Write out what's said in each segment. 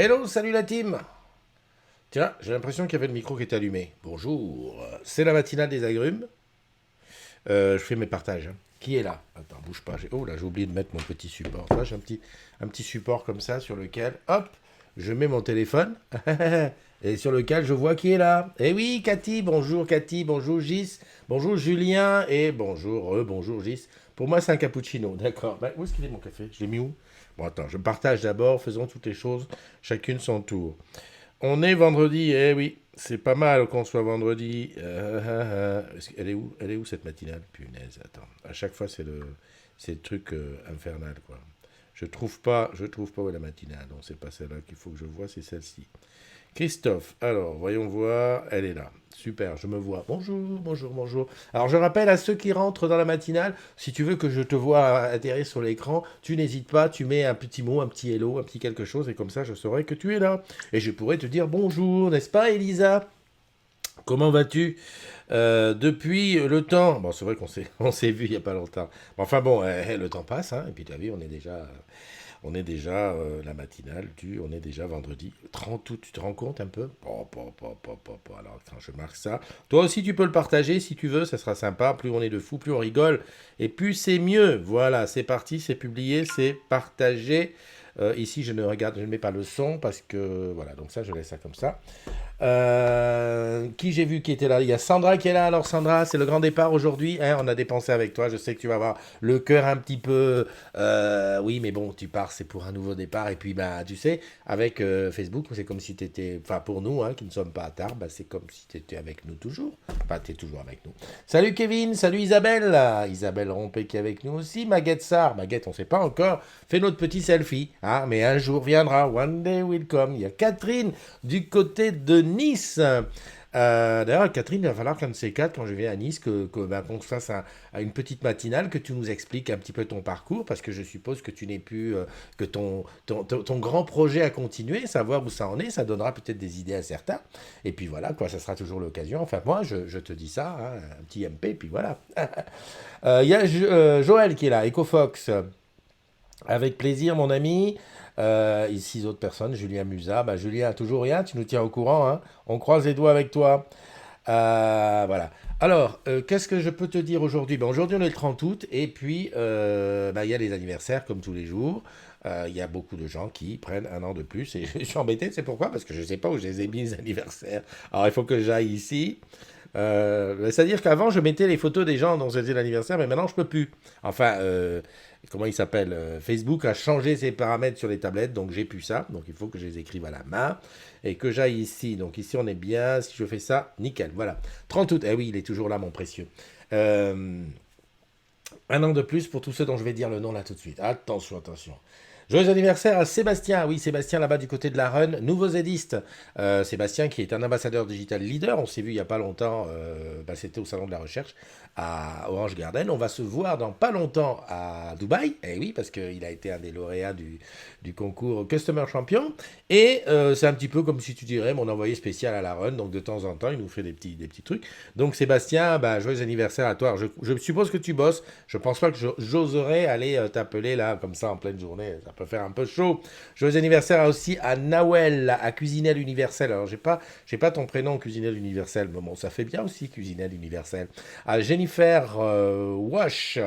Hello, salut la team. Tiens, j'ai l'impression qu'il y avait le micro qui était allumé. Bonjour, c'est la matinale des agrumes. Je fais mes partages, hein. Qui est là? Attends, bouge pas. Oh là, j'ai oublié de mettre mon petit support. Là, j'ai un petit support comme ça sur lequel, hop, je mets mon téléphone et sur lequel je vois qui est là. Eh oui, Cathy, bonjour Gis, bonjour Julien et bonjour Gis. Pour moi, c'est un cappuccino, d'accord. Bah, où est-ce qu'il est mon café? Je l'ai mis où? Bon, attends, je partage d'abord, faisons toutes les choses, chacune son tour. On est vendredi, eh oui, c'est pas mal qu'on soit vendredi. Elle est où cette matinale? Punaise, attends. À chaque fois, c'est le truc infernal, quoi. Je trouve pas où est la matinale. Donc c'est pas celle-là qu'il faut que je vois, c'est celle-ci. Christophe, alors, voyons voir, elle est là. Super, je me vois. Bonjour. Alors, je rappelle à ceux qui rentrent dans la matinale, si tu veux que je te vois atterrir sur l'écran, tu n'hésites pas, tu mets un petit mot, un petit hello, un petit quelque chose, et comme ça, je saurai que tu es là. Et je pourrai te dire bonjour, n'est-ce pas, Elisa? Comment vas-tu depuis le temps? Bon, c'est vrai qu'on s'est, on s'est vu il n'y a pas longtemps. Enfin bon, le temps passe, hein, et puis tu as vu, on est déjà la matinale on est déjà vendredi 30 août, tu te rends compte un peu? Alors quand je marque ça, toi aussi tu peux le partager si tu veux, ça sera sympa, plus on est de fous, plus on rigole, et plus c'est mieux. Voilà, c'est parti, c'est publié, c'est partagé. Ici je ne mets pas le son parce que voilà, donc ça je laisse ça comme ça. Qui j'ai vu qui était là? Il y a Sandra qui est là. Alors Sandra, c'est le grand départ aujourd'hui, hein, on a dépensé avec toi. Je sais que tu vas avoir le cœur un petit peu. Oui, mais bon, tu pars, c'est pour un nouveau départ. Et puis, bah, tu sais, avec Facebook, c'est comme si tu étais. Enfin, pour nous, hein, qui ne sommes pas à tard, bah, c'est comme si tu étais avec nous toujours. Enfin, tu es toujours avec nous. Salut Kevin, salut Isabelle. Isabelle Rompé qui est avec nous aussi. Maguette Sarr. Maguette, on ne sait pas encore. Fais notre petit selfie. Hein, mais un jour viendra. One day will come. Il y a Catherine du côté de Nice. D'ailleurs, Catherine, il va falloir qu'un de ces quatre, quand je viens à Nice, qu'on se fasse une petite matinale, que tu nous expliques un petit peu ton parcours, parce que je suppose que tu n'es plus, que ton grand projet a continué, savoir où ça en est, ça donnera peut-être des idées à certains. Et puis voilà, quoi, ça sera toujours l'occasion. Enfin, moi, je te dis ça, hein, un petit MP, puis voilà. Il y a Joël qui est là, EcoFox. Avec plaisir, mon ami. Et six autres personnes, Julien Musa. Bah, Julien, toujours rien, tu nous tiens au courant, hein. On croise les doigts avec toi. Voilà. Alors, qu'est-ce que je peux te dire aujourd'hui? Ben, aujourd'hui, on est le 30 août, et puis, bah, il y a les anniversaires, comme tous les jours. Il y a beaucoup de gens qui prennent un an de plus, et je suis embêté, c'est pourquoi? Parce que je ne sais pas où je les ai mis, les anniversaires. Alors, il faut que j'aille ici. C'est-à-dire qu'avant, je mettais les photos des gens dont c'était l'anniversaire, mais maintenant, je peux plus. Enfin, comment il s'appelle? Facebook a changé ses paramètres sur les tablettes, donc j'ai plus ça. Donc il faut que je les écrive à la main et que j'aille ici. Donc ici, on est bien. Si je fais ça, nickel. Voilà. 30 août. Eh oui, il est toujours là, mon précieux. Euh, un an de plus pour tous ceux dont je vais dire le nom là tout de suite. Attention. Joyeux anniversaire à Sébastien. Oui, Sébastien là-bas du côté de la Run, nouveau zédiste. Sébastien qui est un ambassadeur digital leader. On s'est vu il n'y a pas longtemps, bah, c'était au Salon de la Recherche à Orange Garden. On va se voir dans pas longtemps à Dubaï. Eh oui, parce qu'il a été un des lauréats du concours Customer Champion. Et c'est un petit peu comme si tu dirais mon envoyé spécial à la Run. Donc de temps en temps, il nous fait des petits trucs. Donc Sébastien, bah, joyeux anniversaire à toi. Alors, je suppose que tu bosses. Je pense pas que j'oserais aller t'appeler là comme ça en pleine journée. Ça peut faire un peu chaud. Joyeux anniversaire aussi à Nawel, à Cuisinelle Universelle. Alors j'ai pas ton prénom Cuisinelle Universelle, mais bon ça fait bien aussi Cuisinelle Universelle. À Jennifer Wash,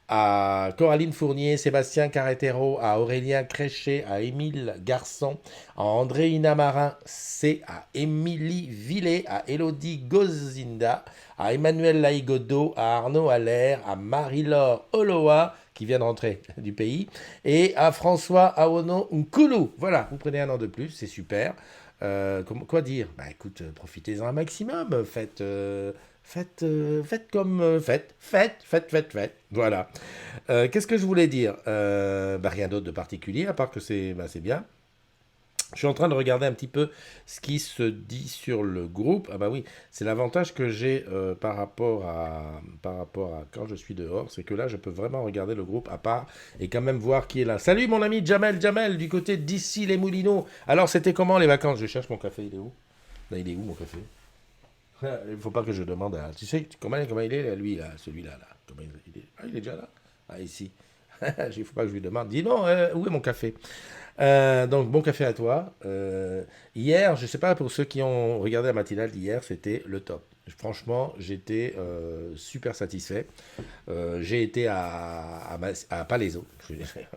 à Coraline Fournier, Sébastien Carretero, à Aurélien Créchet, à Émile Garçon, à Andréina Marin, c'est à Émilie Villet, à Elodie Gozinda, à Emmanuel Laïgodo, à Arnaud Allaire, à Marie-Laure Oloa, qui vient de rentrer du pays, et à François Aono Nkulu. Voilà, vous prenez un an de plus, c'est super. Quoi dire? Bah écoute, profitez-en un maximum, faites comme faites. Voilà. Qu'est-ce que je voulais dire? Bah, rien d'autre de particulier, à part que c'est bien. Je suis en train de regarder un petit peu ce qui se dit sur le groupe. Ah bah oui, c'est l'avantage que j'ai par rapport à quand je suis dehors, c'est que là, je peux vraiment regarder le groupe à part et quand même voir qui est là. Salut mon ami Jamel, du côté d'ici les Moulineaux. Alors, c'était comment les vacances? Je cherche mon café, il est où? Là, il est où mon café? Il faut pas que je demande à... Tu sais comment il est, lui, là, celui-là, là. Il est... Ah, il est déjà là? Ah, ici. Il faut pas que je lui demande. Dis non, où est mon café? Donc, bon café à toi. Hier, je ne sais pas pour ceux qui ont regardé la matinale d'hier, c'était le top. Franchement, j'étais super satisfait. J'ai été à Palaiseau,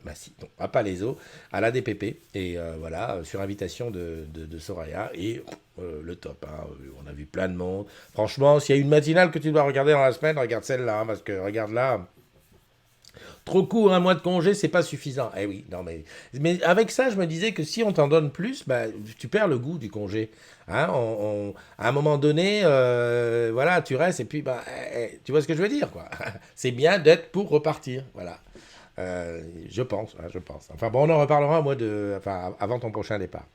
Massy, non, à Palaiseau, à l'ADPP, et voilà, sur invitation de Soraya, et le top. Hein. On a vu plein de monde. Franchement, s'il y a une matinale que tu dois regarder dans la semaine, regarde celle-là, hein, parce que regarde là. Trop court, un mois de congé, c'est pas suffisant. Eh oui, non mais avec ça, je me disais que si on t'en donne plus, bah, tu perds le goût du congé. Hein, à un moment donné, voilà, tu restes et puis, bah, tu vois ce que je veux dire, quoi. C'est bien d'être pour repartir, voilà. Je pense, hein, je pense. Enfin bon, on en reparlera enfin, avant ton prochain départ.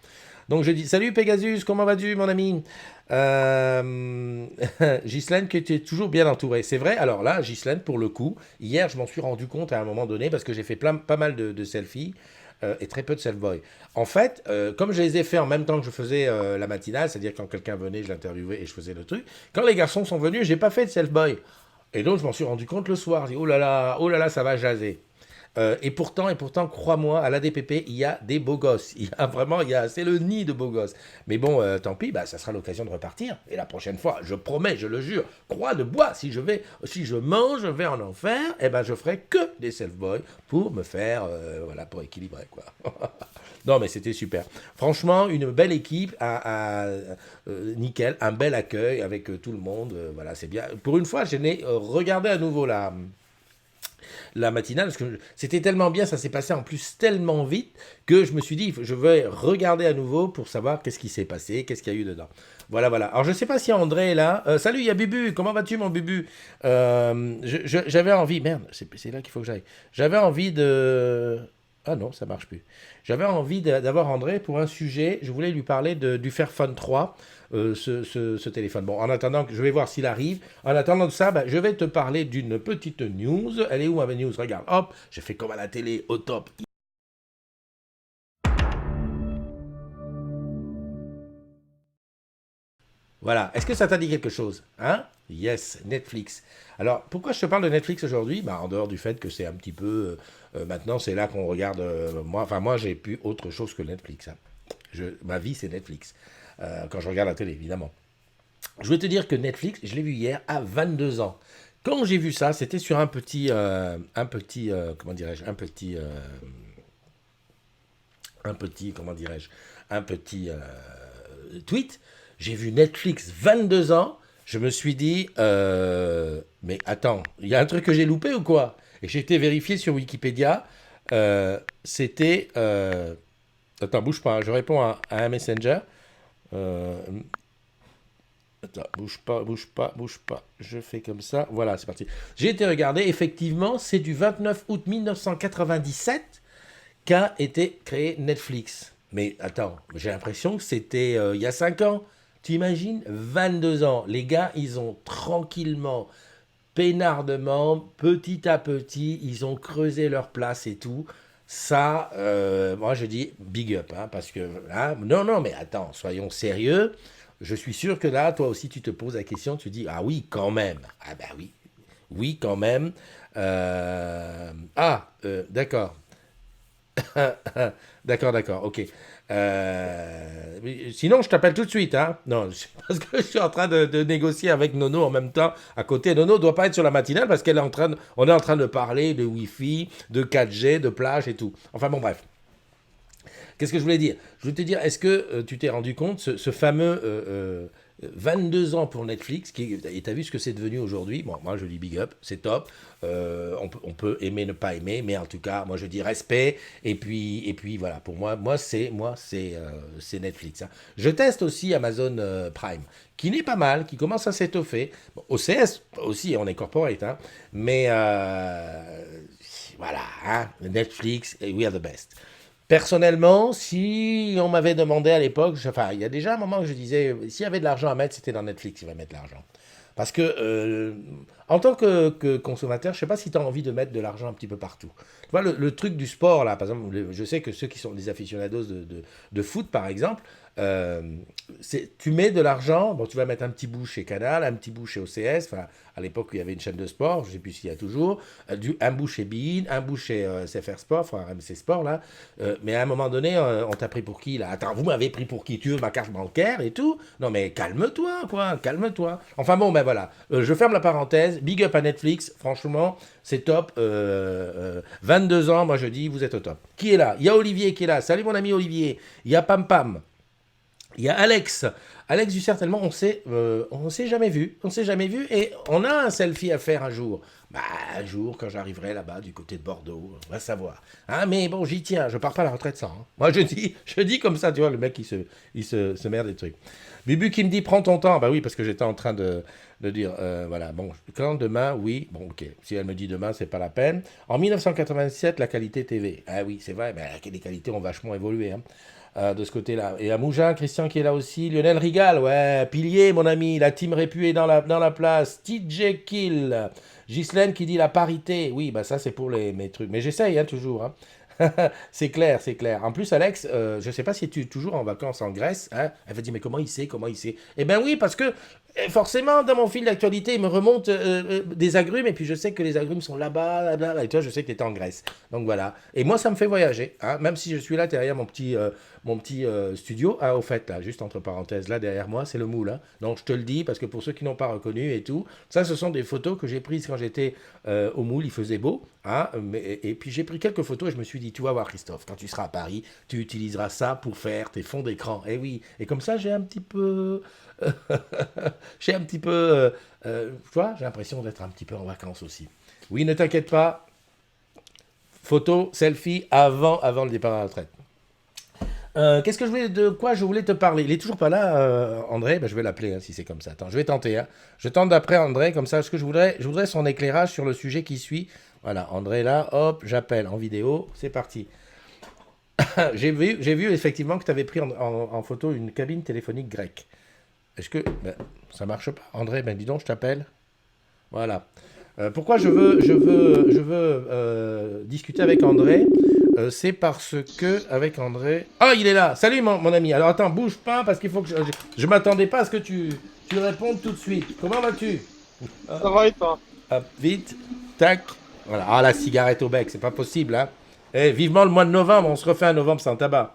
Donc je dis, salut Pegasus, comment vas-tu mon ami? euh... Ghislaine, que tu es toujours bien entourée. C'est vrai, alors là, Ghislaine, pour le coup, hier je m'en suis rendu compte à un moment donné parce que j'ai fait pas mal de selfies et très peu de self-boy. En fait, comme je les ai fait en même temps que je faisais la matinale, c'est-à-dire quand quelqu'un venait, je l'interviewais et je faisais le truc, quand les garçons sont venus, j'ai pas fait de self-boy. Et donc je m'en suis rendu compte le soir. J'ai dit, oh là là, ça va jaser. Et pourtant, crois-moi, à l'ADPP, il y a des beaux gosses. Il y a vraiment, c'est le nid de beaux gosses. Mais bon, tant pis, bah, ça sera l'occasion de repartir. Et la prochaine fois, je promets, je le jure, croix de bois, si je mange vers l'enfer, eh ben, je ferai que des self-boys pour me faire, voilà, pour équilibrer, quoi. Non, mais c'était super. Franchement, une belle équipe, nickel, un bel accueil avec tout le monde. Voilà, c'est bien. Pour une fois, je n'ai regardé à nouveau la matinale, parce que c'était tellement bien, ça s'est passé en plus tellement vite, que je me suis dit, je vais regarder à nouveau pour savoir qu'est-ce qui s'est passé, qu'est-ce qu'il y a eu dedans. Voilà, voilà. Alors, je ne sais pas si André est là. Salut, il y a Bubu. Comment vas-tu, mon Bubu? J'avais envie... Merde, c'est là qu'il faut que j'aille. J'avais envie de... Ah non, ça marche plus. J'avais envie d'avoir André pour un sujet. Je voulais lui parler du Fairphone 3, ce téléphone. Bon, en attendant, je vais voir s'il arrive. En attendant de ça, bah, je vais te parler d'une petite news. Elle est où, ma news? Regarde, hop, j'ai fait comme à la télé, au top. Voilà. Est-ce que ça t'a dit quelque chose? Hein? Yes, Netflix. Alors, pourquoi je te parle de Netflix aujourd'hui? Bah, en dehors du fait que c'est un petit peu... maintenant, c'est là qu'on regarde... moi, j'ai plus autre chose que Netflix. Hein. Ma vie, c'est Netflix. Quand je regarde la télé, évidemment. Je vais te dire que Netflix, je l'ai vu hier à 22 ans. Quand j'ai vu ça, c'était sur comment dirais-je, comment dirais-je, un petit tweet. J'ai vu Netflix 22 ans. Je me suis dit, mais attends, il y a un truc que j'ai loupé ou quoi? Et j'ai été vérifié sur Wikipédia. C'était, attends, bouge pas, je réponds à un messenger. Euh, Attends, bouge pas, bouge pas, bouge pas. Je fais comme ça. Voilà, c'est parti. J'ai été regarder. Effectivement, c'est du 29 août 1997 qu'a été créé Netflix. Mais attends, j'ai l'impression que c'était il y a 5 ans. Tu imagines? 22 ans. Les gars, ils ont tranquillement, peinardement, petit à petit, ils ont creusé leur place et tout. Ça, moi je dis big up, hein, parce que là, non, non, mais attends, soyons sérieux. Je suis sûr que là, toi aussi, tu te poses la question, tu dis, ah oui, quand même. Ah bah oui, oui, quand même. D'accord. D'accord, d'accord, ok. Sinon, je t'appelle tout de suite, hein. Non, parce que je suis en train de négocier avec Nono en même temps à côté. Nono doit pas être sur la matinale parce on est en train de parler de Wi-Fi, de 4G, de plage et tout. Enfin bon, bref. Qu'est-ce que je voulais dire? Je voulais te dire, est-ce que tu t'es rendu compte, ce fameux 22 ans pour Netflix, et t'as vu ce que c'est devenu aujourd'hui? Bon, moi je dis big up, c'est top. On peut aimer, ne pas aimer, mais en tout cas, moi je dis respect. Et puis voilà, pour moi c'est Netflix. Hein. Je teste aussi Amazon Prime, qui n'est pas mal, qui commence à s'étoffer. Bon, OCS aussi, on est corporate, hein, mais voilà, hein, Netflix, we are the best. Personnellement, si on m'avait demandé à l'époque, enfin, il y a déjà un moment que je disais, s'il y avait de l'argent à mettre, c'était dans Netflix, il va mettre l'argent. Parce que, en tant que consommateur, je sais pas si tu as envie de mettre de l'argent un petit peu partout. Tu vois, le truc du sport, là, par exemple, je sais que ceux qui sont des aficionados de foot, par exemple, euh, tu mets de l'argent, bon, tu vas mettre un petit bout chez Canal, un petit bout chez OCS, enfin, à l'époque où il y avait une chaîne de sport, je ne sais plus s'il y a toujours, un bout chez Bein, un bout chez CFR Sport, enfin MC Sport, là. Mais à un moment donné, on t'a pris pour qui, là? Attends, vous m'avez pris pour qui? Tu veux ma carte bancaire et tout? Non, mais calme-toi, quoi, calme-toi. Enfin bon, ben voilà, je ferme la parenthèse, big up à Netflix, franchement, c'est top. 22 ans, moi je dis, vous êtes au top. Qui est là? Il y a Olivier qui est là. Salut mon ami Olivier. Il y a Pam Pam. Il y a Alex. Alex Dussert, tellement on s'est jamais vu. On s'est jamais vu et on a un selfie à faire un jour. Bah, un jour, quand j'arriverai là-bas, du côté de Bordeaux, on va savoir. Hein, mais bon, j'y tiens, je pars pas à la retraite sans. Hein. Moi, je dis comme ça, tu vois, le mec, il se merde des trucs. Bubu qui me dit, prends ton temps. Bah oui, parce que j'étais en train de dire, voilà, bon, quand demain, oui, bon, ok. Si elle me dit demain, c'est pas la peine. En 1997, la qualité TV. Ah oui, c'est vrai, mais les qualités ont vachement évolué, hein. De ce côté-là. Et à Mougin, Christian qui est là aussi. Lionel Rigal, ouais, pilier, mon ami. La team Répu est dans la place. TJ Kill. Ghislaine qui dit la parité. Oui, bah ça, c'est pour mes trucs. Mais j'essaye, hein, toujours. Hein. C'est clair, c'est clair. En plus, Alex, je ne sais pas si tu es toujours en vacances en Grèce. Hein. Elle va dire, mais comment il sait, comment il sait? Eh bien oui, parce que forcément, dans mon fil d'actualité, il me remonte des agrumes, et puis je sais que les agrumes sont là-bas, là, et toi, je sais que tu étais en Grèce. Donc voilà. Et moi, ça me fait voyager, hein, même si je suis là derrière mon petit studio. Ah, au fait, là, juste entre parenthèses, là, derrière moi, c'est le moule. Hein. Donc je te le dis, parce que pour ceux qui n'ont pas reconnu et tout, ça, ce sont des photos que j'ai prises quand j'étais au moule, il faisait beau. Hein, et puis j'ai pris quelques photos et je me suis dit, tu vas voir Christophe, quand tu seras à Paris, tu utiliseras ça pour faire tes fonds d'écran. Et oui, et comme ça j'ai un petit peu... tu vois, j'ai l'impression d'être un petit peu en vacances aussi. Oui, ne t'inquiète pas, photo, selfie avant le départ à la retraite. De quoi je voulais te parler? Il est toujours pas là, André. Ben, je vais l'appeler hein, si c'est comme ça. Attends, je vais tenter. Hein. Je tente d'après André, comme ça. Ce que je voudrais son éclairage sur le sujet qui suit. Voilà, André là, hop, j'appelle en vidéo. C'est parti. J'ai vu effectivement que tu avais pris en photo une cabine téléphonique grecque. Est-ce que ça marche pas, André? Ben dis donc, je t'appelle. Voilà. Pourquoi je veux discuter avec André? C'est parce que avec André. Ah, il est là. Salut mon ami. Alors attends, bouge pas parce qu'il faut que je m'attendais pas à ce que tu répondes tout de suite. Comment vas-tu? Ça va et toi? Hop, vite, tac. Voilà. Ah, la cigarette au bec, c'est pas possible, hein. Eh, vivement le mois de novembre, on se refait un novembre sans tabac.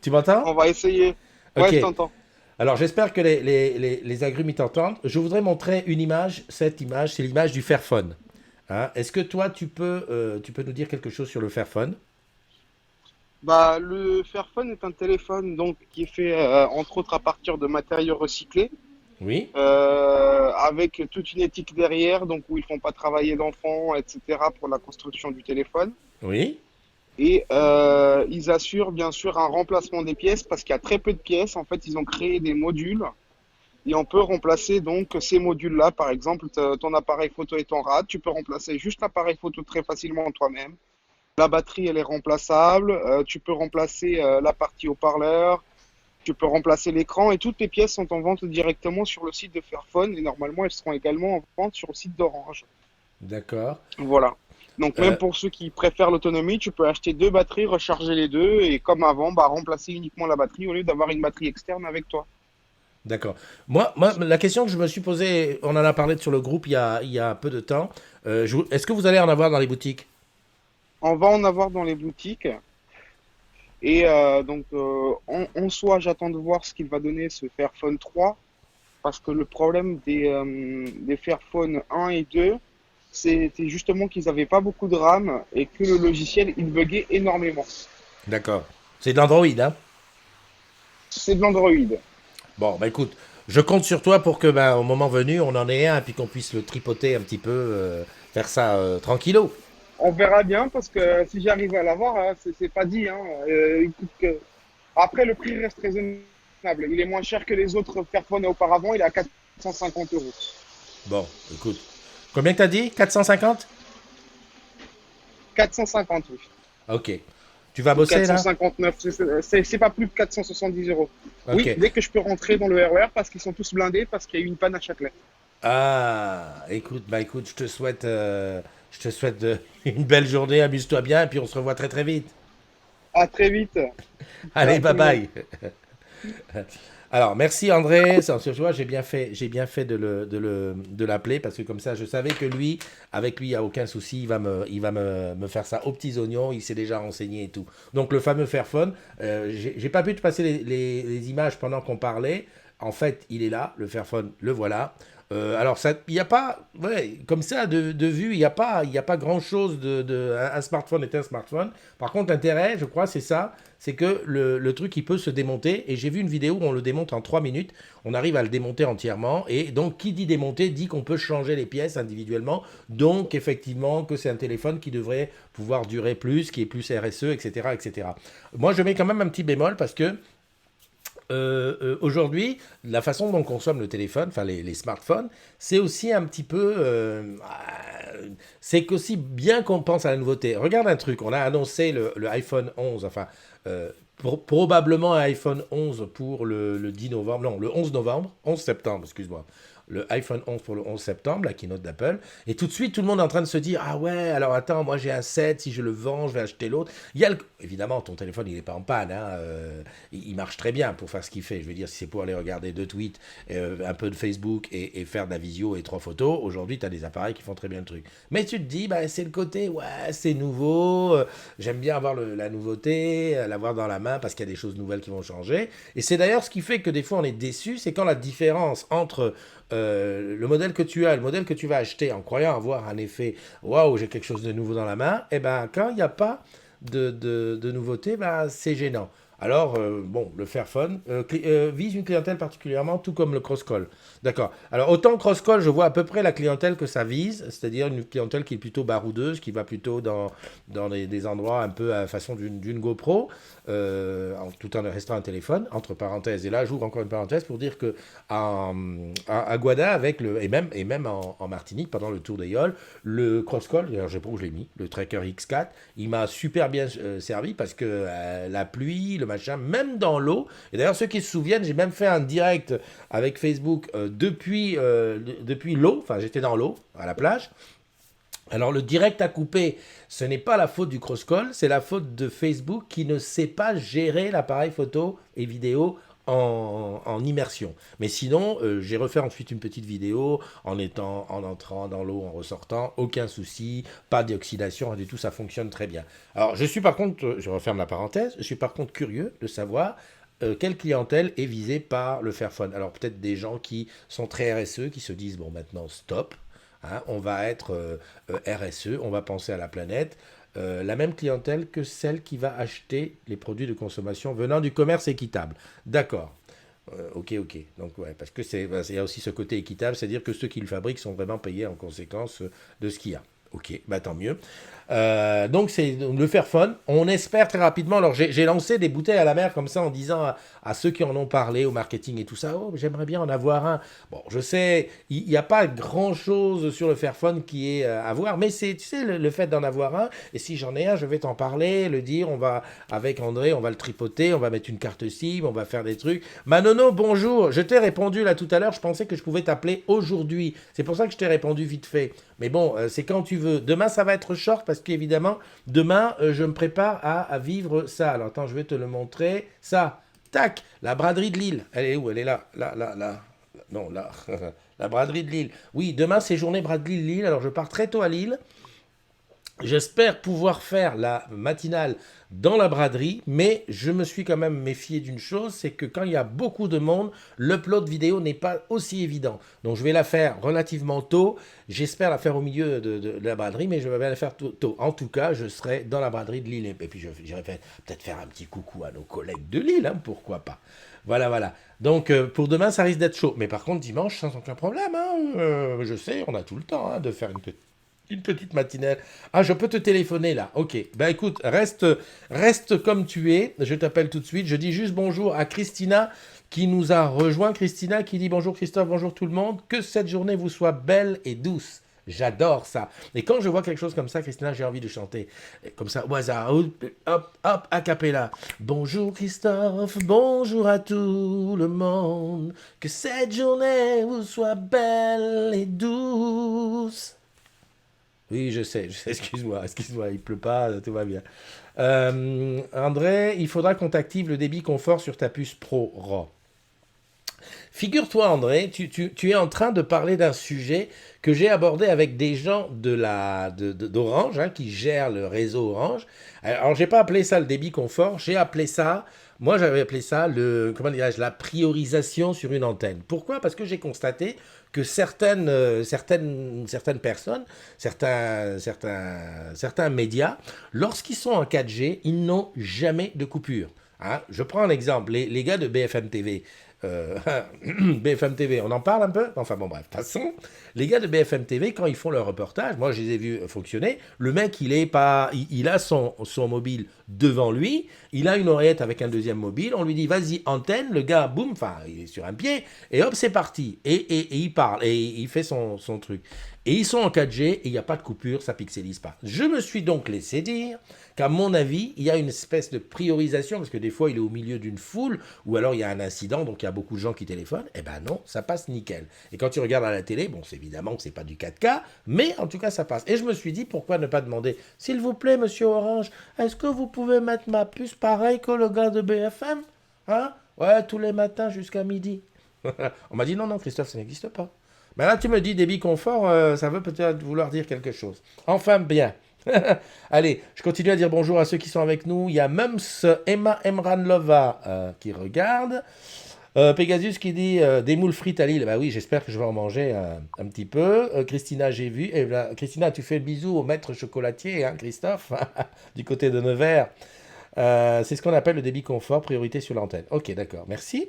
Tu m'entends? On va essayer. Ouais, Ok. je t'entends. Alors j'espère que les agrumes ils t'entendent. Je voudrais montrer une image. Cette image, c'est l'image du Fairphone. Hein. Est-ce que toi, tu peux nous dire quelque chose sur le Fairphone? Bah, le Fairphone est un téléphone donc qui est fait entre autres à partir de matériaux recyclés, Oui, avec toute une éthique derrière, donc où ils font pas travailler d'enfants, etc. pour la construction du téléphone. oui, Et ils assurent bien sûr un remplacement des pièces parce qu'il y a très peu de pièces. En fait, ils ont créé des modules et on peut remplacer donc ces modules-là. Par exemple, ton appareil photo est en rade, tu peux remplacer juste l'appareil photo très facilement toi-même. La batterie, elle est remplaçable. Tu peux remplacer la partie haut-parleur. Tu peux remplacer l'écran et toutes les pièces sont en vente directement sur le site de Fairphone et normalement elles seront également en vente sur le site d'Orange. d'accord. Voilà. Donc même Euh, pour ceux qui préfèrent l'autonomie, tu peux acheter deux batteries, recharger les deux et comme avant, bah, remplacer uniquement la batterie au lieu d'avoir une batterie externe avec toi. d'accord. Moi, la question que je me suis posée, on en a parlé sur le groupe il y a peu de temps. Est-ce que vous allez en avoir dans les boutiques? On va en avoir dans les boutiques et en soi, j'attends de voir ce qu'il va donner ce Fairphone 3 parce que le problème des Fairphone 1 et 2, c'était justement qu'ils n'avaient pas beaucoup de RAM et que le logiciel, il buguait énormément. D'accord. C'est de l'Android, hein? C'est de l'Android. Bon, bah écoute, je compte sur toi pour que, bah, au moment venu, on en ait un, et puis qu'on puisse le tripoter un petit peu, faire ça tranquillo. On verra bien parce que si j'arrive à l'avoir, hein, c'est pas dit. Hein. Après, le prix reste raisonnable. Il est moins cher que les autres Fairphone auparavant. Il est à 450 euros. Bon, écoute. Combien que t'as dit? 450? 450, oui. Ok. Tu vas Ou bosser là? 459. C'est pas plus de 470 euros. Ok. Oui, dès que je peux rentrer dans le RER parce qu'ils sont tous blindés parce qu'il y a eu une panne à Châtelet. Ah, écoute, écoute, je te souhaite une belle journée, amuse-toi bien, et puis on se revoit très très vite. À très vite. Allez, Ciao tout bye le monde. bye. Alors, merci André. Tu vois, j'ai bien fait de l'appeler parce que comme ça, je savais que lui, avec lui, il n'y a aucun souci. Il va me faire ça aux petits oignons. Il s'est déjà renseigné et tout. Donc, le fameux Fairphone, j'ai pas pu te passer les images pendant qu'on parlait. En fait, il est là, le Fairphone, le voilà. Alors, il n'y a pas, ouais, comme ça, de vue, il y a pas grand-chose un smartphone est un smartphone. Par contre, l'intérêt, je crois, c'est ça, c'est que le truc, il peut se démonter. Et j'ai vu une vidéo où on le démonte en 3 minutes. On arrive à le démonter entièrement. Et donc, qui dit démonter dit qu'on peut changer les pièces individuellement. Donc, effectivement, que c'est un téléphone qui devrait pouvoir durer plus, qui est plus RSE, etc., etc. Moi, je mets quand même un petit bémol parce que aujourd'hui, la façon dont on consomme le téléphone, enfin les smartphones, c'est aussi un petit peu. C'est qu'aussi bien qu'on pense à la nouveauté. Regarde un truc, on a annoncé le iPhone 11, enfin, probablement un iPhone 11 pour le 10 novembre, non, le 11 novembre, 11 septembre, excuse-moi. Le iPhone 11 pour le 11 septembre, la keynote d'Apple. Et tout de suite, tout le monde est en train de se dire, ah ouais, alors attends, moi j'ai un 7, si je le vends, je vais acheter l'autre. Évidemment, ton téléphone, il n'est pas en panne, hein, il marche très bien pour faire ce qu'il fait. Je veux dire, si c'est pour aller regarder deux tweets, un peu de Facebook et faire de la visio et trois photos, aujourd'hui, tu as des appareils qui font très bien le truc. Mais tu te dis, bah, c'est le côté, ouais, c'est nouveau, j'aime bien avoir la nouveauté, l'avoir dans la main parce qu'il y a des choses nouvelles qui vont changer. Et c'est d'ailleurs ce qui fait que des fois on est déçu, c'est quand la différence entre le modèle que tu as, le modèle que tu vas acheter en croyant avoir un effet, waouh, j'ai quelque chose de nouveau dans la main, et ben quand il n'y a pas de nouveauté, ben, c'est gênant. Alors, bon, le Fairphone vise une clientèle particulièrement, tout comme le Crosscall. D'accord. Alors, autant Crosscall, je vois à peu près la clientèle que ça vise, c'est-à-dire une clientèle qui est plutôt baroudeuse, qui va plutôt dans des endroits un peu à la façon d'une GoPro, tout en restant un téléphone, entre parenthèses. Et là, j'ouvre encore une parenthèse pour dire que à Guada, et même en Martinique, pendant le tour des Yoles, le Crosscall, d'ailleurs, je sais pas où je l'ai mis, le Tracker X4, il m'a super bien servi parce que la pluie, le machin, même dans l'eau. Et d'ailleurs, ceux qui se souviennent, j'ai même fait un direct avec Facebook depuis l'eau. Enfin, j'étais dans l'eau, à la plage. Alors le direct à couper, ce n'est pas la faute du cross-call, c'est la faute de Facebook qui ne sait pas gérer l'appareil photo et vidéo en immersion. Mais sinon, j'ai refait ensuite une petite vidéo en entrant dans l'eau, en ressortant, aucun souci, pas d'oxydation, rien du tout, ça fonctionne très bien. Alors je suis par contre, je referme la parenthèse, je suis par contre curieux de savoir quelle clientèle est visée par le Fairphone. Alors peut-être des gens qui sont très RSE, qui se disent, bon maintenant stop, hein, on va être RSE, on va penser à la planète. La même clientèle que celle qui va acheter les produits de consommation venant du commerce équitable. D'accord. Ok, ok. Donc, ouais, parce que il y a aussi ce côté équitable, c'est-à-dire que ceux qui le fabriquent sont vraiment payés en conséquence de ce qu'il y a. Ok, bah tant mieux. Donc c'est le Fairphone. On espère très rapidement. Alors j'ai lancé des bouteilles à la mer comme ça en disant à ceux qui en ont parlé au marketing et tout ça, oh j'aimerais bien en avoir un. Bon, je sais, il n'y a pas grand-chose sur le Fairphone qui est à voir, mais c'est tu sais le fait d'en avoir un. Et si j'en ai un, je vais t'en parler, le dire. On va avec André, on va le tripoter, on va mettre une carte SIM, on va faire des trucs. Manono, bonjour. Je t'ai répondu là tout à l'heure. Je pensais que je pouvais t'appeler aujourd'hui. C'est pour ça que je t'ai répondu vite fait. Mais bon, c'est quand tu veux. Demain, ça va être short parce qu'évidemment, demain, je me prépare à vivre ça. Alors, attends, je vais te le montrer. Ça, tac, la braderie de Lille. Elle est où? Elle est là. Là, là, là. Non, là. La braderie de Lille. Oui, demain, c'est journée braderie de Lille. Alors, je pars très tôt à Lille. J'espère pouvoir faire la matinale dans la braderie, mais je me suis quand même méfié d'une chose, c'est que quand il y a beaucoup de monde, l'upload vidéo n'est pas aussi évident. Donc je vais la faire relativement tôt, j'espère la faire au milieu de la braderie, mais je vais la faire tôt. En tout cas, je serai dans la braderie de Lille, et puis j'irai peut-être faire un petit coucou à nos collègues de Lille, hein, pourquoi pas. Voilà, voilà. Donc pour demain, ça risque d'être chaud. Mais par contre, dimanche, sans aucun problème. Hein, je sais, on a tout le temps hein, de faire une petite matinale. Ah, je peux te téléphoner là. Ok. Ben écoute, reste comme tu es. Je t'appelle tout de suite. Je dis juste bonjour à Christina qui nous a rejoint. Christina qui dit bonjour Christophe, bonjour tout le monde. Que cette journée vous soit belle et douce. J'adore ça. Et quand je vois quelque chose comme ça, Christina, j'ai envie de chanter. Comme ça, au hasard, hop, hop, hop, a cappella. Bonjour Christophe, bonjour à tout le monde. Que cette journée vous soit belle et douce. Oui, excuse-moi, il pleut pas, tout va bien. André, il faudra qu'on t'active le débit confort sur ta puce Pro RAW. Figure-toi, André, tu es en train de parler d'un sujet que j'ai abordé avec des gens d'Orange, hein, qui gèrent le réseau Orange. Alors, j'ai pas appelé ça le débit confort, moi j'avais appelé ça comment dirais-je, la priorisation sur une antenne. Pourquoi? Parce que j'ai constaté que certaines personnes, certains médias, lorsqu'ils sont en 4G, ils n'ont jamais de coupure. Hein, je prends un exemple, les gars de BFM TV. euh, BFM TV, on en parle un peu. Enfin bon, bref, de toute façon, les gars de BFM TV, quand ils font leur reportage, moi je les ai vus fonctionner. Le mec, il a son mobile devant lui, il a une oreillette avec un deuxième mobile, on lui dit vas-y, antenne, le gars, boum, enfin, il est sur un pied, et hop, c'est parti. Et il parle, et il fait son truc. Et ils sont en 4G, et il n'y a pas de coupure, ça pixelise pas. Je me suis donc laissé dire qu'à mon avis, il y a une espèce de priorisation, parce que des fois, il est au milieu d'une foule, ou alors il y a un incident, donc il y a beaucoup de gens qui téléphonent. Eh ben non, ça passe nickel. Et quand tu regardes à la télé, bon, c'est évidemment que c'est pas du 4K, mais en tout cas, ça passe. Et je me suis dit, pourquoi ne pas demander, s'il vous plaît, monsieur Orange, est-ce que vous pouvez mettre ma puce pareil que le gars de BFM? Hein? Ouais, tous les matins jusqu'à midi. On m'a dit, non, non, Christophe, ça n'existe pas. Mais là, tu me dis débit confort, ça veut peut-être vouloir dire quelque chose. Enfin, bien. Allez, je continue à dire bonjour à ceux qui sont avec nous. Il y a Mums Emma Emranlova qui regarde. Pegasus qui dit des moules frites à Lille. Bah oui, j'espère que je vais en manger un petit peu. Christina, j'ai vu. Et là, Christina, tu fais le bisou au maître chocolatier, hein, Christophe, du côté de Nevers. C'est ce qu'on appelle le débit confort, priorité sur l'antenne. Ok, d'accord, merci.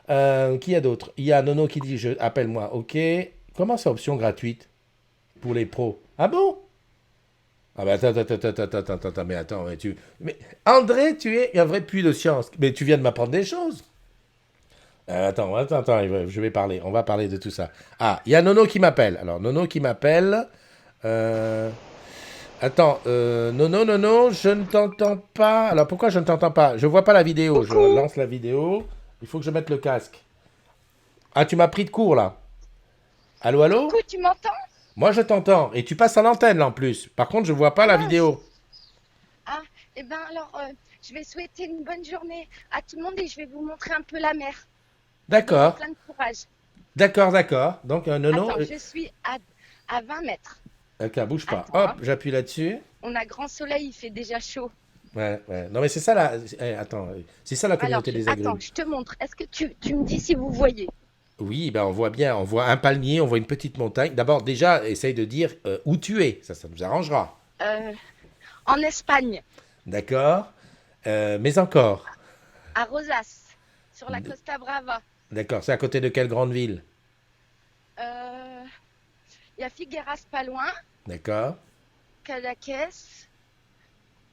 Qui y a d'autre? Il y a Nono qui dit appelle-moi. Ok. Comment c'est option gratuite pour les pros? Ah bon? Ah bah attends, mais attends, mais André, tu es un vrai puits de science. Mais tu viens de m'apprendre des choses. Attends, je vais parler, on va parler de tout ça. Ah, il y a Nono qui m'appelle. Alors, Nono qui m'appelle. Euh, Attends, Nono, je ne t'entends pas. Alors, pourquoi je ne t'entends pas? Je vois pas la vidéo, je Coucou, lance la vidéo. Il faut que je mette le casque. Ah, tu m'as pris de court, là. Allô, allô? coucou, tu m'entends? Moi, je t'entends. Et tu passes à l'antenne, là, en plus. Par contre, je vois pas Ah la mince. vidéo. Ah, eh ben alors, je vais souhaiter une bonne journée à tout le monde et je vais vous montrer un peu la mer. Vous donner D'accord. plein de courage. D'accord. Donc, Nono, Attends, je suis à 20 mètres. ok, bouge pas. Attends, Hop, hein. j'appuie là-dessus. On a grand soleil, il fait déjà chaud. Ouais. Non, mais c'est ça la. Attends, c'est ça la Alors, communauté des attends, agrumes. je te montre. Est-ce que tu me dis si vous voyez? Oui, ben on voit bien. On voit un palmier, on voit une petite montagne. D'abord, déjà, essaye de dire où tu es. Ça nous arrangera. Euh, En Espagne, D'accord. Mais encore. à Rosas, sur la D- Costa Brava. D'accord. C'est à côté de quelle grande ville? Euh, Il y a Figueras pas loin, D'accord. Cadaqués.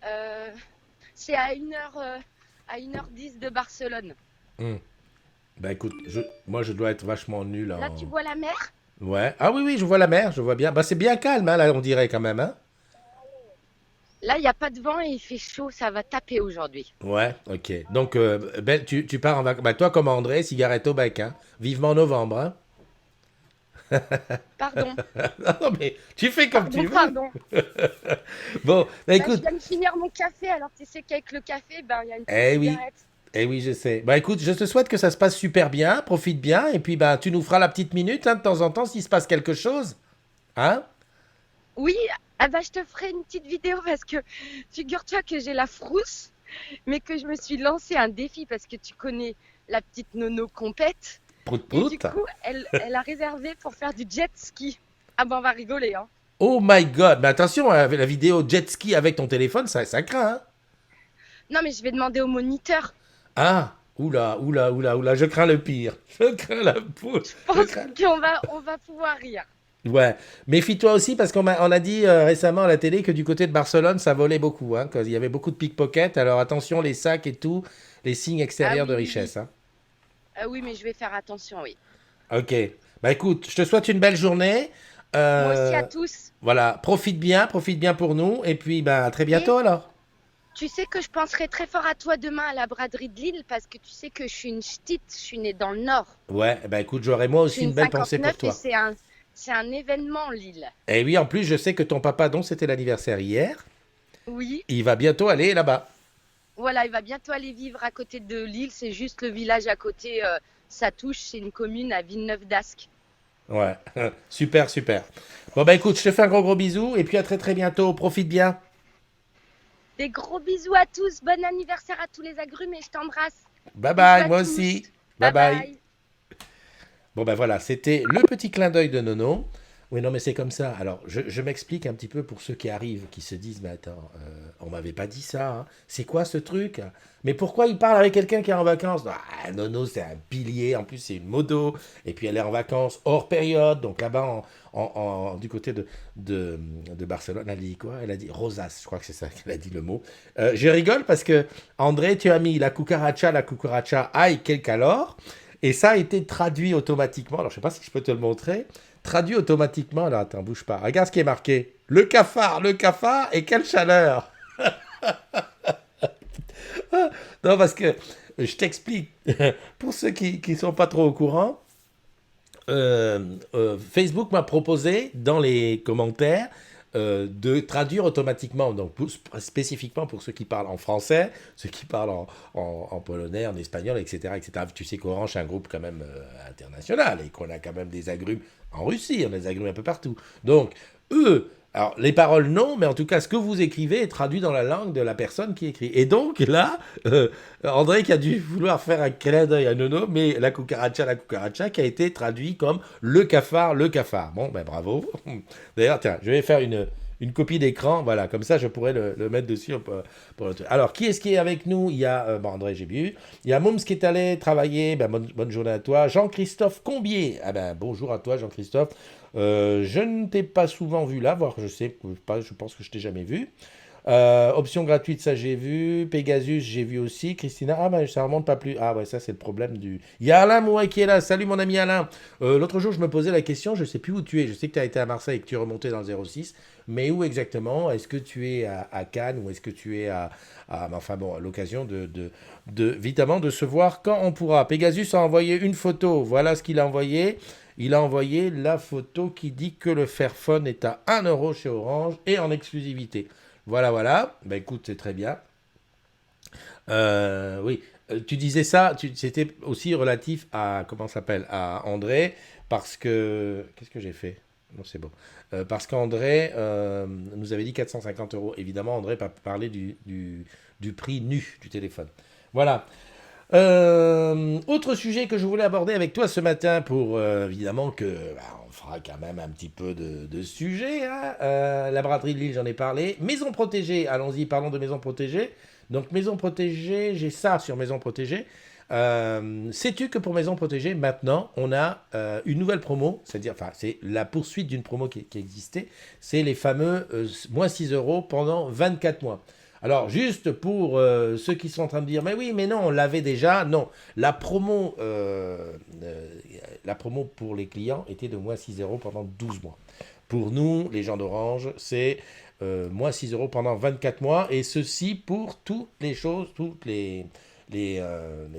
Euh, c'est à 1 heure, à 1h10 de Barcelone. Hmm. Ben écoute, moi je dois être vachement nul Là, tu en. vois la mer? Ouais. Ah oui, je vois la mer, je vois bien. Bah c'est bien calme, hein, là, on dirait quand même, hein. Là, il n'y a pas de vent et il fait chaud, ça va taper aujourd'hui. Ouais, ok. Donc, ben, tu pars en vacances. Ben, toi, comme André, cigarette au bec, hein. Vivement novembre, hein. Pardon, Non, mais tu fais comme pardon, tu veux. pardon. Bon, ben Bah, je écoute. viens de finir mon café, alors tu sais qu'avec le café, ben, il y a une petite Eh oui, cigarette. eh oui, je sais. Bah écoute, je te souhaite que ça se passe super bien, profite bien, et puis bah tu nous feras la petite minute hein, de temps en temps s'il se passe quelque chose. Hein? Oui, ah bah, je te ferai une petite vidéo parce que figure-toi que j'ai la frousse, mais que je me suis lancé un défi parce que tu connais la petite Nono compète. Prout Et du prout. coup, elle a réservé pour faire du jet ski. Ah ben, on va rigoler, hein. Oh my god, mais attention, avec la vidéo jet ski avec ton téléphone, ça craint, hein? Non, mais je vais demander au moniteur. Ah, oula, je crains le pire. Je crains la poule. Je Je pense crains. qu'on va pouvoir rire. Ouais, méfie-toi aussi parce on a dit récemment à la télé que du côté de Barcelone, ça volait beaucoup, hein, qu'il y avait beaucoup de pickpockets. Alors attention, les sacs et tout, les signes Ah extérieurs de oui, oui, oui. richesse, hein. Ah oui, mais je vais faire attention, oui. Ok. Bah écoute, je te souhaite une belle journée. Moi aussi à Euh, tous. voilà, profite bien pour nous. Et puis, ben, à très Et bientôt alors. tu sais que je penserai très fort à toi demain à la braderie de Lille parce que tu sais que je suis une ch'tite, je suis née dans le Nord. Ouais, ben écoute, j'aurai moi Je suis aussi une une belle pensée pour 59 et toi. c'est un événement, Lille. Et oui, en plus, je sais que ton papa, dont c'était l'anniversaire hier, Oui, il va bientôt aller là-bas. voilà, il va bientôt aller vivre à côté de Lille. C'est juste le village à côté. Ça touche, c'est une commune à Villeneuve-d'Ascq. Ouais, super, super. Bon, bah écoute, je te fais un gros gros bisou et puis à très très bientôt. Profite bien. Des gros bisous à tous. Bon anniversaire à tous les agrumes et je t'embrasse. Bye Bisous bye, à moi tous. aussi. Bye Bye bye. bye. Bon, ben voilà, c'était le petit clin d'œil de Nono. Oui, non, mais c'est comme ça. Alors, je m'explique un petit peu pour ceux qui arrivent, qui se disent, mais attends, on m'avait pas dit ça, hein. C'est quoi ce truc? Mais pourquoi il parle avec quelqu'un qui est en vacances? Ah, Nono, c'est un pilier, en plus, c'est une modo, et puis elle est en vacances hors période, donc là-bas, du côté de Barcelone, elle a dit quoi? Elle a dit Rosas, je crois que c'est ça qu'elle a dit le mot. Je rigole parce que, André, tu as mis la cucaracha, aïe, quel calor. Et ça a été traduit automatiquement. Alors, je ne sais pas si je peux te le montrer. Traduit automatiquement. Alors, attends, bouge pas. Regarde ce qui est marqué. Le cafard, et quelle chaleur. Non, parce que je t'explique. Pour ceux qui ne sont pas trop au courant, Facebook m'a proposé dans les commentaires de traduire automatiquement, donc spécifiquement pour ceux qui parlent en français, ceux qui parlent en polonais, en espagnol, etc., etc. Tu sais qu'Orange est un groupe quand même international et qu'on a quand même des agrumes en Russie, on a des agrumes un peu partout. Donc, eux, alors les paroles non, mais en tout cas ce que vous écrivez est traduit dans la langue de la personne qui écrit. Et donc là, André qui a dû vouloir faire un clin d'œil à Nono, mais la cucaracha qui a été traduit comme le cafard, le cafard. Bon, ben bravo. D'ailleurs, tiens, je vais faire une copie d'écran, voilà, comme ça je pourrais le mettre dessus pour le truc. Alors, qui est-ce qui est avec nous? Il y a, bon, André, j'ai vu. Il y a Moums qui est allé travailler, ben, bonne journée à toi. Jean-Christophe Combier, ah ben, bonjour à toi Jean-Christophe. Je ne t'ai pas souvent vu là, voire je sais pas, je pense que je t'ai jamais vu. Option gratuite, ça j'ai vu. Pegasus, j'ai vu aussi. Christina, ah ben ça remonte pas plus. Ah ouais, ça c'est le problème du. Il y a Alain Mouet qui est là. Salut mon ami Alain. L'autre jour, je me posais la question, je sais plus où tu es. Je sais que tu as été à Marseille et que tu es remonté dans le 06. Mais où exactement? Est-ce que tu es à Cannes ou est-ce que tu es enfin bon, à l'occasion évidemment, de se voir quand on pourra. Pegasus a envoyé une photo. Voilà ce qu'il a envoyé. Il a envoyé la photo qui dit que le Fairphone est à 1 € chez Orange et en exclusivité. Voilà, voilà. Bah écoute, c'est très bien. Oui, tu disais ça, c'était aussi relatif à, comment ça s'appelle, à André, parce que, qu'est-ce que j'ai fait? Non, c'est bon. Parce qu'André nous avait dit 450 €. Évidemment, André parlait du prix nu du téléphone. Voilà. Autre sujet que je voulais aborder avec toi ce matin pour évidemment que on fera quand même un petit peu de sujet, hein. La braderie de Lille, j'en ai parlé. Maison protégée, allons-y, parlons de maison protégée. Donc maison protégée, j'ai ça sur maison protégée. Sais-tu que pour maison protégée, maintenant, on a une nouvelle promo, c'est-à-dire, enfin, c'est la poursuite d'une promo qui existait, c'est les fameux moins 6 € pendant 24 mois. Alors, juste pour ceux qui sont en train de dire, mais oui, mais non, on l'avait déjà. Non, la promo pour les clients était de moins 6 € pendant 12 mois. Pour nous, les gens d'Orange, c'est moins 6 € pendant 24 mois. Et ceci pour toutes les choses, les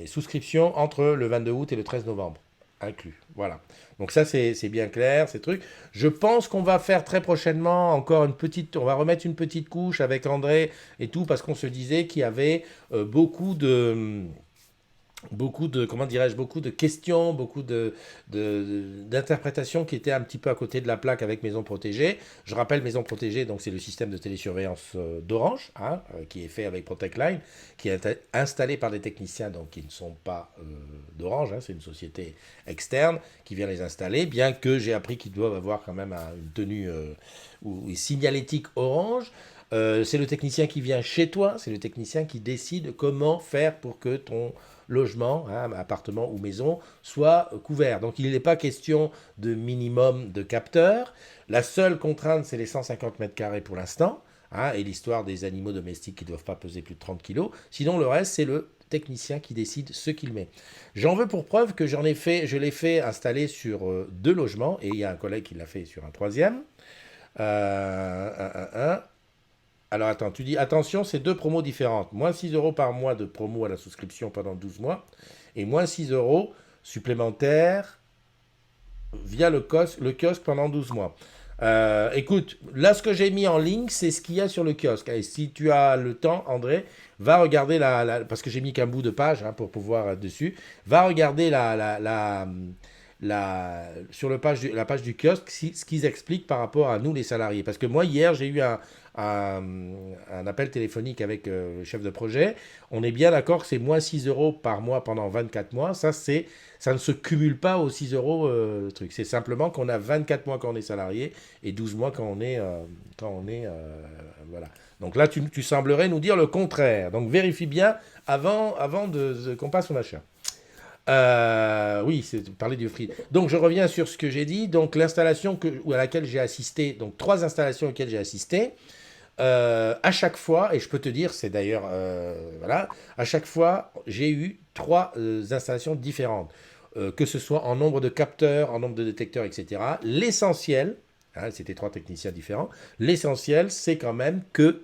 souscriptions entre le 22 août et le 13 novembre inclus. Voilà. Donc ça, c'est bien clair, ces trucs. Je pense qu'on va faire très prochainement encore on va remettre une petite couche avec André et tout, parce qu'on se disait qu'il y avait comment dirais-je, beaucoup de questions, d'interprétations qui étaient un petit peu à côté de la plaque avec Maison Protégée. Je rappelle, Maison Protégée, donc c'est le système de télésurveillance d'Orange, hein, qui est fait avec Protect Line, qui est installé par des techniciens donc, qui ne sont pas d'Orange, hein, c'est une société externe qui vient les installer, bien que j'ai appris qu'ils doivent avoir quand même une tenue ou signalétique Orange. C'est le technicien qui vient chez toi, c'est le technicien qui décide comment faire pour que ton logement, hein, appartement ou maison, soit couvert. Donc il n'est pas question de minimum de capteurs. La seule contrainte, c'est les 150 mètres carrés pour l'instant, hein, et l'histoire des animaux domestiques qui ne doivent pas peser plus de 30 kilos. Sinon, le reste, c'est le technicien qui décide ce qu'il met. J'en veux pour preuve que je l'ai fait installer sur 2 logements, et il y a un collègue qui l'a fait sur un troisième. Un. Alors attends, tu dis, attention, c'est 2 promos différentes. Moins 6 euros par mois de promo à la souscription pendant 12 mois, et moins 6 euros supplémentaires via le kiosque pendant 12 mois. Écoute, là, ce que j'ai mis en ligne, c'est ce qu'il y a sur le kiosque. Et si tu as le temps, André, va regarder parce que j'ai mis qu'un bout de page pour pouvoir dessus. Va regarder sur la page du kiosque ce qu'ils expliquent par rapport à nous, les salariés. Parce que moi, hier, j'ai eu un appel téléphonique avec le chef de projet. On est bien d'accord que c'est moins 6 euros par mois pendant 24 mois. Ça ne se cumule pas aux 6 euros le truc. C'est simplement qu'on a 24 mois quand on est salarié et 12 mois quand on est... voilà. Donc là, tu semblerais nous dire le contraire. Donc vérifie bien avant qu'on passe au machin. Oui, c'est parler du free. Donc je reviens sur ce que j'ai dit. Donc l'installation à laquelle j'ai assisté, donc 3 installations auxquelles j'ai assisté. À chaque fois, et je peux te dire, c'est d'ailleurs, voilà, à chaque fois, j'ai eu 3 installations différentes, que ce soit en nombre de capteurs, en nombre de détecteurs, etc. L'essentiel, c'était 3 techniciens différents, l'essentiel, c'est quand même que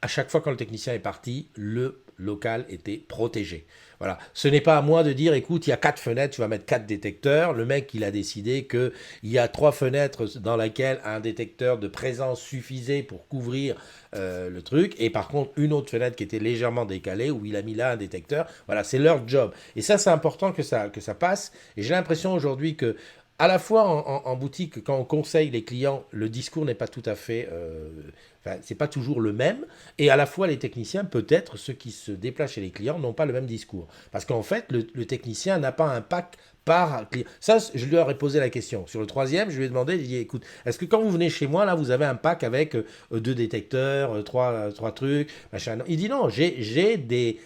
à chaque fois quand le technicien est parti, le local était protégé. Voilà. Ce n'est pas à moi de dire, écoute, il y a 4 fenêtres, tu vas mettre 4 détecteurs. Le mec, il a décidé qu'il y a 3 fenêtres dans lesquelles un détecteur de présence suffisait pour couvrir le truc. Et par contre, une autre fenêtre qui était légèrement décalée, où il a mis là un détecteur. Voilà, c'est leur job. Et ça, c'est important que ça passe. Et j'ai l'impression aujourd'hui que, à la fois en boutique, quand on conseille les clients, le discours n'est pas tout à fait... c'est pas toujours le même. Et à la fois, les techniciens, peut-être, ceux qui se déplacent chez les clients, n'ont pas le même discours. Parce qu'en fait, le technicien n'a pas un pack par client. Ça, je lui aurais posé la question. Sur le troisième, je lui ai demandé, je lui ai dit, écoute, est-ce que quand vous venez chez moi, là, vous avez un pack avec 2 détecteurs, 3 trucs, machin. Il dit non, j'ai des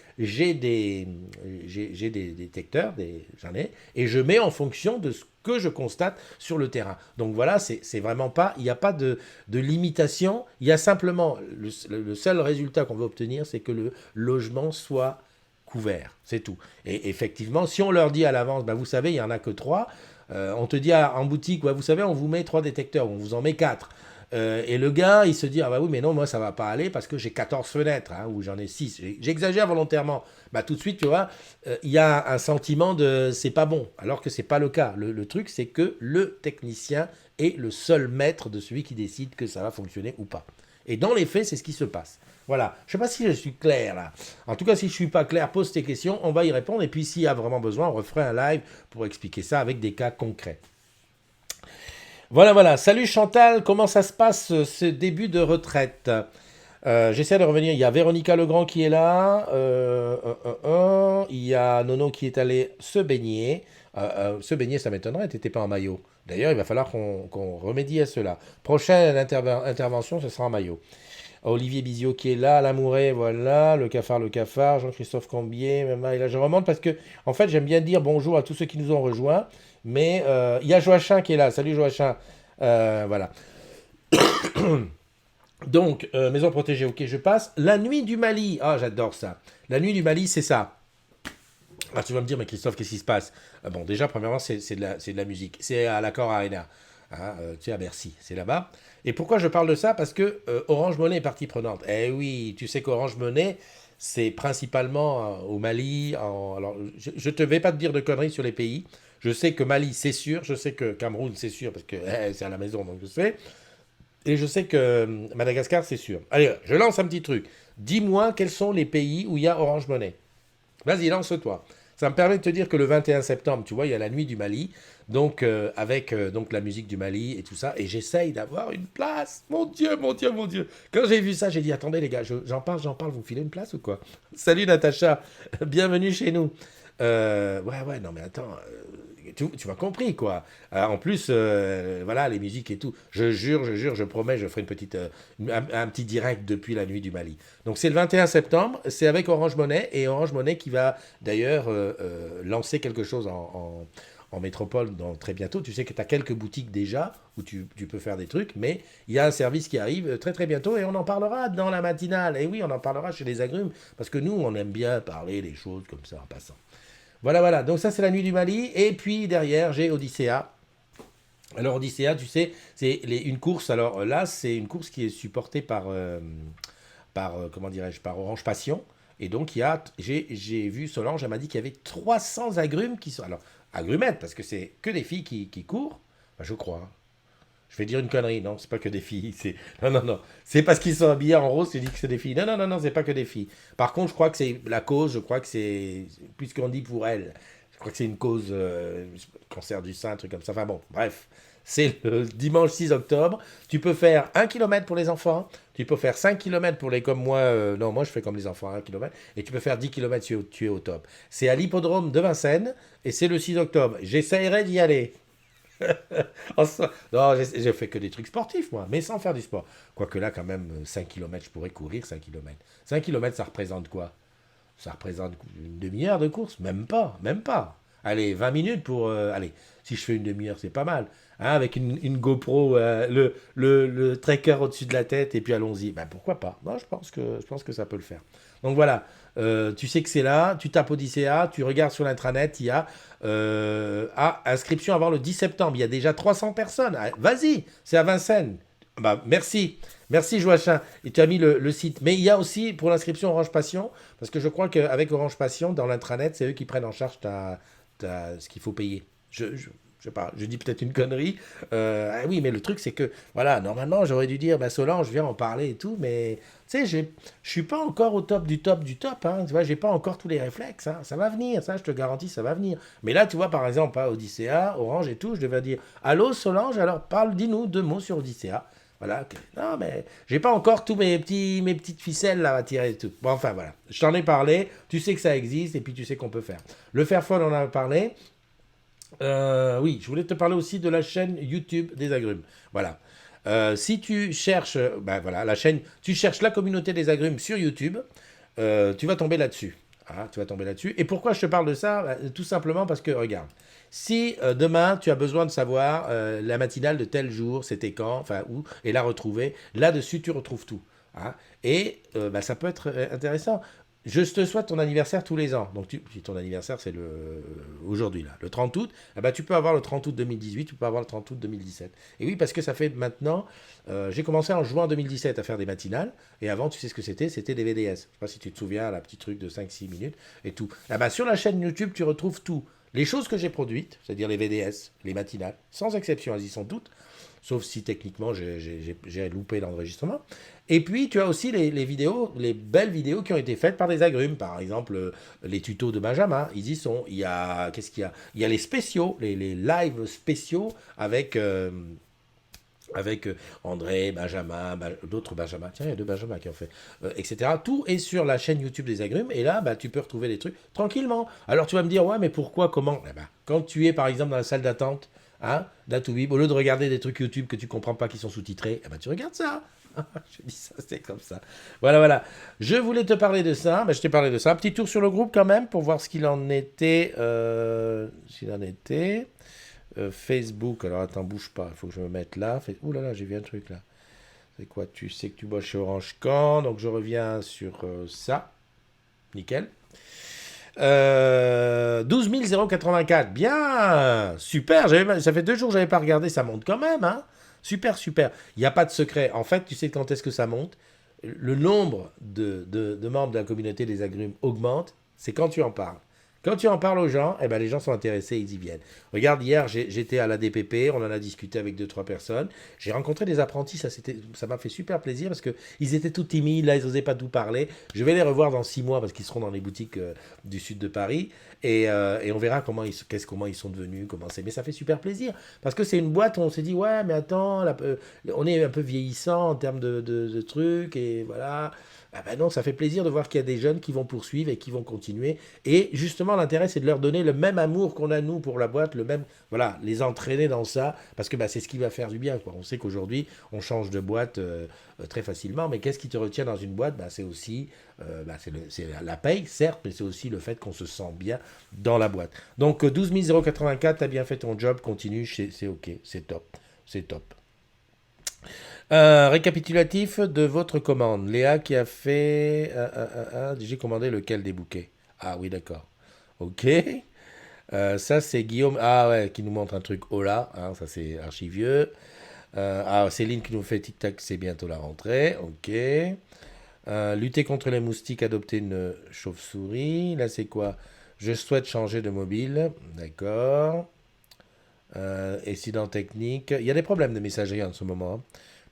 détecteurs, j'en ai, et je mets en fonction de ce que je constate sur le terrain. Donc voilà, c'est vraiment pas, il n'y a pas de limitation, il y a simplement, le seul résultat qu'on veut obtenir, c'est que le logement soit couvert, c'est tout. Et effectivement, si on leur dit à l'avance, vous savez, il n'y en a que 3, on te dit en boutique, vous savez, on vous met 3 détecteurs, on vous en met 4. Et le gars, il se dit, oui, mais non, moi, ça va pas aller parce que j'ai 14 fenêtres, ou j'en ai 6. J'exagère volontairement. Tout de suite, tu vois, il y a un sentiment de c'est pas bon, alors que c'est pas le cas. Le truc, c'est que le technicien est le seul maître de celui qui décide que ça va fonctionner ou pas. Et dans les faits, c'est ce qui se passe. Voilà, je ne sais pas si je suis clair là. En tout cas, si je ne suis pas clair, pose tes questions, on va y répondre. Et puis, s'il y a vraiment besoin, on referait un live pour expliquer ça avec des cas concrets. Voilà. Salut Chantal, comment ça se passe ce début de retraite? J'essaie de revenir. Il y a Véronica Legrand qui est là. Il y a Nono qui est allé se baigner. Se baigner, ça m'étonnerait, tu n'étais pas en maillot. D'ailleurs, il va falloir qu'on remédie à cela. Prochaine intervention, ce sera en maillot. Olivier Bizio qui est là, Alain Mouret, voilà, le cafard, Jean-Christophe Cambier, et là je remonte parce que, en fait, j'aime bien dire bonjour à tous ceux qui nous ont rejoints, mais il y a Joachim qui est là, salut Joachim, voilà. Donc, maison protégée, ok, je passe. La nuit du Mali, j'adore ça. La nuit du Mali, c'est ça. Tu vas me dire, mais Christophe, qu'est-ce qui se passe? Bon, déjà, premièrement, c'est de la musique, c'est à l'Accor Arena. Tu sais, à Bercy, c'est là-bas. Et pourquoi je parle de ça? Parce que Orange Money est partie prenante. Eh oui, tu sais qu'Orange Money, c'est principalement au Mali. Alors, je ne vais pas te dire de conneries sur les pays. Je sais que Mali, c'est sûr. Je sais que Cameroun, c'est sûr, parce que c'est à la maison, donc je sais. Et je sais que Madagascar, c'est sûr. Allez, je lance un petit truc. Dis-moi quels sont les pays où il y a Orange Money. Vas-y, lance-toi. Ça me permet de te dire que le 21 septembre, tu vois, il y a la nuit du Mali, donc avec donc la musique du Mali et tout ça, et j'essaye d'avoir une place. Mon Dieu. Quand j'ai vu ça, j'ai dit, attendez les gars, j'en parle, vous me filez une place ou quoi? Salut Natacha, bienvenue chez nous. Ouais, non mais attends, tu m'as compris quoi. En plus, voilà, les musiques et tout. Je jure, je promets, je ferai un petit direct depuis la nuit du Mali. Donc c'est le 21 septembre, c'est avec Orange Money, et Orange Money qui va d'ailleurs lancer quelque chose en métropole très bientôt. Tu sais que tu as quelques boutiques déjà où tu peux faire des trucs, mais il y a un service qui arrive très très bientôt et on en parlera dans la matinale. Et oui, on en parlera chez les agrumes parce que nous, on aime bien parler des choses comme ça en passant. Voilà, voilà. Donc ça, c'est la nuit du Mali. Et puis derrière, j'ai Odyssea. Alors Odyssea, tu sais, c'est une course. Alors là, c'est une course qui est supportée par comment dirais-je, par Orange Passion. Et donc, j'ai vu Solange, elle m'a dit qu'il y avait 300 agrumes qui sont. Alors, agrumettes, parce que c'est que des filles qui courent. Enfin, je crois. Hein. Je vais dire une connerie, non, c'est pas que des filles. Non, non, non. C'est parce qu'ils sont habillés en rose, tu dis que c'est des filles. Non, non, non, non, c'est pas que des filles. Par contre, je crois que c'est la cause, je crois que c'est. Puisqu'on dit pour elles, je crois que c'est une cause cancer du sein, un truc comme ça. Enfin bon, bref. C'est le dimanche 6 octobre. Tu peux faire 1 kilomètre pour les enfants. Tu peux faire 5 kilomètres pour les comme moi. Non, moi je fais comme les enfants, 1 kilomètre. Et tu peux faire 10 kilomètres, tu es au top. C'est à l'hippodrome de Vincennes et c'est le 6 octobre. J'essaierai d'y aller. Non, j'ai fait que des trucs sportifs, moi, mais sans faire du sport. Quoique là, quand même, 5 kilomètres, je pourrais courir 5 kilomètres. 5 kilomètres, ça représente quoi? Ça représente une demi-heure de course? Même pas, même pas. Allez, 20 minutes pour... allez, si je fais une demi-heure, c'est pas mal. Hein, avec une GoPro, le tracker au-dessus de la tête, et puis allons-y. Ben, pourquoi pas? Non, je pense que ça peut le faire. Donc voilà, tu sais que c'est là, tu tapes Odyssea, tu regardes sur l'intranet, il y a inscription avant le 10 septembre. Il y a déjà 300 personnes. Ah, vas-y, c'est à Vincennes. Bah, merci. Merci Joachim. Et tu as mis le site. Mais il y a aussi pour l'inscription Orange Passion, parce que je crois qu'avec Orange Passion, dans l'intranet, c'est eux qui prennent en charge ce qu'il faut payer. Je sais pas, je dis peut-être une connerie. Oui, mais le truc, c'est que, voilà, normalement, j'aurais dû dire, bah, Solange, viens en parler et tout, mais, tu sais, je suis pas encore au top du top du top, hein, tu vois, j'ai pas encore tous les réflexes, hein, ça va venir, ça, je te garantis, ça va venir. Mais là, tu vois, par exemple, à Odyssea, Orange et tout, je devais dire, allô, Solange, alors, dis-nous 2 mots sur Odyssea. Voilà, non, mais j'ai pas encore tous mes petites ficelles là à tirer et tout. Bon, enfin, voilà, je t'en ai parlé, tu sais que ça existe, et puis tu sais qu'on peut faire. Le Fairphone, on en a parlé. Oui, je voulais te parler aussi de la chaîne YouTube des agrumes. Voilà. Si tu cherches, ben voilà, la chaîne, tu cherches la communauté des agrumes sur YouTube, tu vas tomber là-dessus. Ah, tu vas tomber là-dessus. Et pourquoi je te parle de ça? Tout simplement parce que, regarde, si demain tu as besoin de savoir la matinale de tel jour, c'était quand, enfin où, et la retrouver, là-dessus tu retrouves tout. Hein. Et ça peut être intéressant. Je te souhaite ton anniversaire tous les ans. Donc, si ton anniversaire, c'est aujourd'hui, là, le 30 août, tu peux avoir le 30 août 2018, tu peux avoir le 30 août 2017. Et oui, parce que ça fait maintenant, j'ai commencé en juin 2017 à faire des matinales, et avant, tu sais ce que c'était? C'était des VDS. Je ne sais pas si tu te souviens, la petite truc de 5-6 minutes, et tout. Sur la chaîne YouTube, tu retrouves tout. Les choses que j'ai produites, c'est-à-dire les VDS, les matinales, sans exception, elles y sont toutes, sauf si techniquement j'ai loupé l'enregistrement. Et puis tu as aussi les vidéos, les belles vidéos qui ont été faites par des agrumes, par exemple les tutos de Benjamin, ils y sont. Il y a, qu'est-ce qu'il y a? Il y a les spéciaux, les lives spéciaux avec André, Benjamin, d'autres Benjamin, tiens, il y a 2 Benjamin qui ont fait, etc. Tout est sur la chaîne YouTube des agrumes, et là, tu peux retrouver des trucs tranquillement. Alors tu vas me dire, ouais, mais pourquoi, comment? Quand tu es, par exemple, dans la salle d'attente, hein, d'Atoubib, au lieu de regarder des trucs YouTube que tu comprends pas qui sont sous-titrés, tu regardes ça. Je dis ça, c'est comme ça. Voilà, voilà. Je voulais te parler de ça. Je t'ai parlé de ça. Un petit tour sur le groupe quand même pour voir ce qu'il en était. Facebook. Alors attends, bouge pas. Il faut que je me mette là. Ouh là là, j'ai vu un truc là. C'est quoi? Tu sais que tu bosses chez Orange Can. Donc je reviens sur ça. Nickel. 12 084. Bien. Super. Ça fait 2 jours que je n'avais pas regardé. Ça monte quand même, hein. Super, super. Il n'y a pas de secret. En fait, tu sais quand est-ce que ça monte? Le nombre de membres de la communauté des agrumes augmente, c'est quand tu en parles. Quand tu en parles aux gens, les gens sont intéressés, ils y viennent. Regarde, hier, j'étais à la DPP, on en a discuté avec 2-3 personnes. J'ai rencontré des apprentis, ça m'a fait super plaisir parce qu'ils étaient tout timides, là, ils n'osaient pas tout parler. Je vais les revoir dans 6 mois parce qu'ils seront dans les boutiques du sud de Paris. Et on verra comment ils sont devenus, comment c'est. Mais ça fait super plaisir parce que c'est une boîte où on s'est dit, ouais, mais attends, là, on est un peu vieillissant en termes de trucs et voilà. Ah ben non, ça fait plaisir de voir qu'il y a des jeunes qui vont poursuivre et qui vont continuer. Et justement, l'intérêt, c'est de leur donner le même amour qu'on a nous pour la boîte, le même, voilà, les entraîner dans ça, parce que bah, c'est ce qui va faire du bien, quoi. On sait qu'aujourd'hui, on change de boîte très facilement, mais qu'est-ce qui te retient dans une boîte? Bah, c'est aussi, c'est la paye, certes, mais c'est aussi le fait qu'on se sent bien dans la boîte. Donc 12 084, tu as bien fait ton job, continue, c'est ok, c'est top, c'est top. Récapitulatif de votre commande. Léa qui a fait... j'ai commandé lequel des bouquets? Ah oui, d'accord. Ok. Ça, c'est Guillaume. Ah ouais, qui nous montre un truc. Oh là, hein, ça c'est archi vieux. Céline qui nous fait tic-tac, c'est bientôt la rentrée. Ok. Lutter contre les moustiques, adopter une chauve-souris. Là, c'est quoi? Je souhaite changer de mobile. D'accord. Incident technique. Il y a des problèmes de messagerie en ce moment, hein.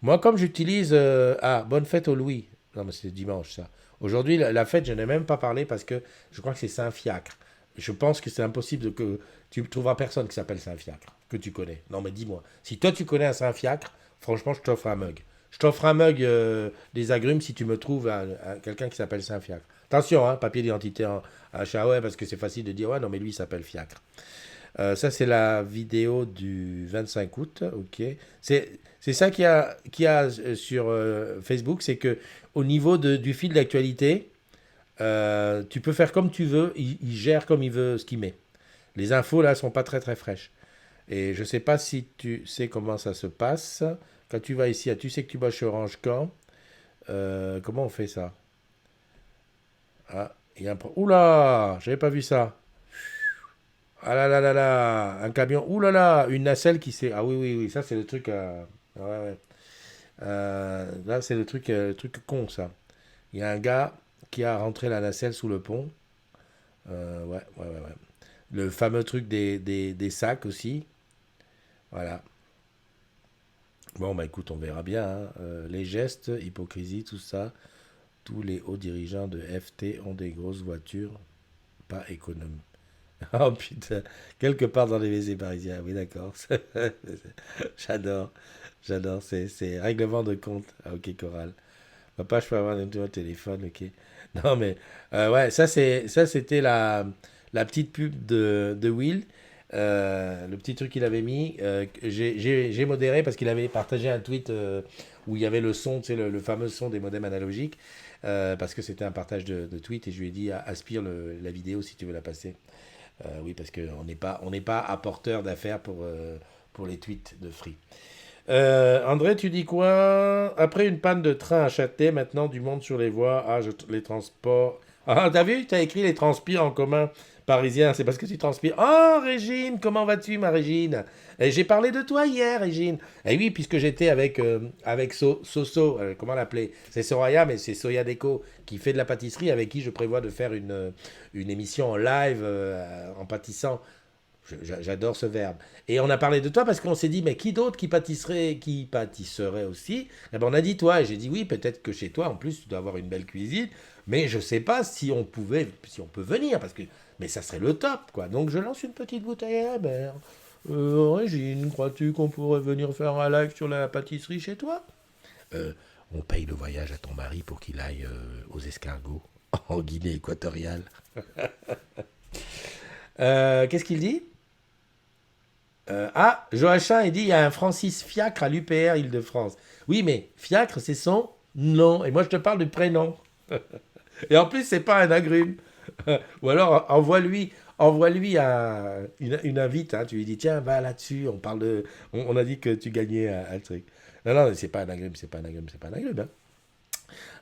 Moi, comme j'utilise... bonne fête au Louis. Non, mais c'est dimanche, ça. Aujourd'hui, la fête, je n'ai même pas parlé parce que je crois que c'est Saint-Fiacre. Je pense que c'est impossible que tu ne trouveras personne qui s'appelle Saint-Fiacre, que tu connais. Non, mais dis-moi. Si toi, tu connais un Saint-Fiacre, franchement, je t'offre un mug. Je t'offre un mug des agrumes si tu me trouves quelqu'un qui s'appelle Saint-Fiacre. Attention, hein, papier d'identité à ouais, parce que c'est facile de dire, ouais, non, mais lui, il s'appelle Fiacre. Ça, c'est la vidéo du 25 août. Ok. C'est ça qu'il y a sur Facebook, c'est que au niveau du fil d'actualité, tu peux faire comme tu veux. Il gère comme il veut ce qu'il met. Les infos là sont pas très très fraîches. Et je sais pas si tu sais comment ça se passe. Quand tu vas ici, tu sais que tu vas chez Orange quand. Comment on fait ça? Ah, il y a un... Oula, j'avais pas vu ça. Ah là là là là, un camion. Ouh là là, une nacelle qui s'est. Ah oui, oui, oui, ça c'est le truc. Ouais, ouais. Là, c'est le truc con, ça. Il y a un gars qui a rentré la nacelle sous le pont. Ouais, ouais, ouais, ouais. Le fameux truc des sacs aussi. Voilà. Bon, bah écoute, on verra bien, hein. Les gestes, hypocrisie, tout ça. Tous les hauts dirigeants de FT ont des grosses voitures, pas économes. Oh putain, quelque part dans les WC parisiens, oui d'accord. J'adore, j'adore, c'est règlement de compte. Ah, ok, Coral. Papa, je peux avoir un numéro de téléphone, ok. Non mais, ouais, c'était la petite pub de Will. Le petit truc qu'il avait mis, que j'ai modéré parce qu'il avait partagé un tweet où il y avait le son, tu sais, le fameux son des modems analogiques, parce que c'était un partage de tweet et je lui ai dit aspire la vidéo si tu veux la passer. Oui, parce qu'on n'est pas apporteur d'affaires pour les tweets de Free. André, tu dis quoi? Après une panne de train à Châtelet, maintenant du monde sur les voies. Ah, les transports. Ah, t'as vu? T'as écrit les transports en commun parisiens. C'est parce que tu transpires. Oh, Régine, comment vas-tu, ma Régine? J'ai parlé de toi hier, Régine. Eh oui, puisque j'étais avec Soso, comment l'appeler? C'est Soraya, mais c'est Soya Deco qui fait de la pâtisserie, avec qui je prévois de faire une émission en live en pâtissant. J'adore ce verbe. Et on a parlé de toi parce qu'on s'est dit, mais qui d'autre qui pâtisserait aussi? Eh ben on a dit toi, et j'ai dit oui, peut-être que chez toi, en plus, tu dois avoir une belle cuisine, mais je sais pas si on peut venir, parce que, mais ça serait le top, quoi. Donc je lance une petite bouteille à la mer. Régine, crois-tu qu'on pourrait venir faire un live sur la pâtisserie chez toi? On paye le voyage à ton mari pour qu'il aille aux escargots en Guinée équatoriale. Qu'est-ce qu'il dit? Joachim, il dit il y a un Francis Fiacre à l'UPR Île-de-France. Oui, mais Fiacre, c'est son nom. Et moi, je te parle du prénom. Et en plus, c'est pas un agrume. Ou alors, envoie-lui une invite, hein. Tu lui dis, tiens, va là-dessus. On a dit que tu gagnais un truc. Non, non, c'est pas un agrume, c'est pas un agrume, c'est pas un agrume,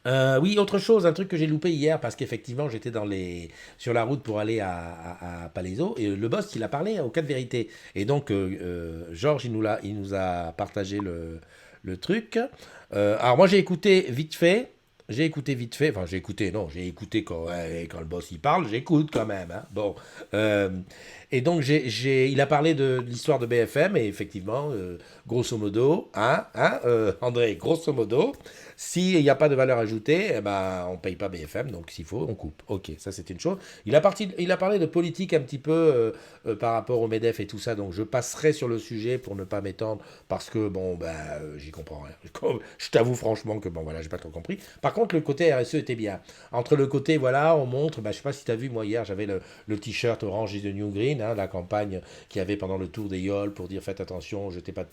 hein. Oui, autre chose, un truc que j'ai loupé hier parce qu'effectivement j'étais sur la route pour aller à Palaiso et le boss il a parlé au cas de vérité et donc Georges il nous a partagé le truc. Alors moi j'ai écouté non j'ai écouté quand le boss il parle j'écoute quand même, hein. Bon, euh, et donc il a parlé de l'histoire de BFM et effectivement grosso modo André, grosso modo, s'il n'y a pas de valeur ajoutée, eh ben, on paye pas BFM, donc s'il faut, on coupe. Ok, ça c'est une chose. Il a parlé de politique un petit peu par rapport au MEDEF et tout ça, donc je passerai sur le sujet pour ne pas m'étendre, parce que bon, ben, j'y comprends rien. Je t'avoue franchement que bon, voilà, j'ai pas trop compris. Par contre, le côté RSE était bien. Entre le côté, voilà, on montre, bah, je sais pas si tu as vu, moi hier, j'avais le t-shirt Orange is the New Green, hein, la campagne qu'il y avait pendant le tour des Yoles pour dire faites attention, jetez pas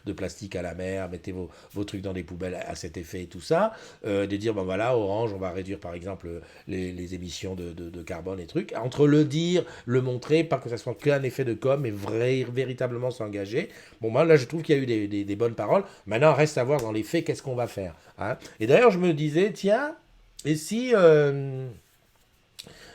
de plastique à la mer, mettez vos trucs dans des poubelles à cet effet et tout ça. De dire, bon voilà, Orange, on va réduire par exemple les émissions de carbone et trucs. Entre le dire, le montrer, pas que ça soit qu'un effet de com, mais véritablement s'engager. Bon, moi là, je trouve qu'il y a eu des bonnes paroles. Maintenant, reste à voir dans les faits qu'est-ce qu'on va faire. Hein. Et d'ailleurs, je me disais, tiens, et si...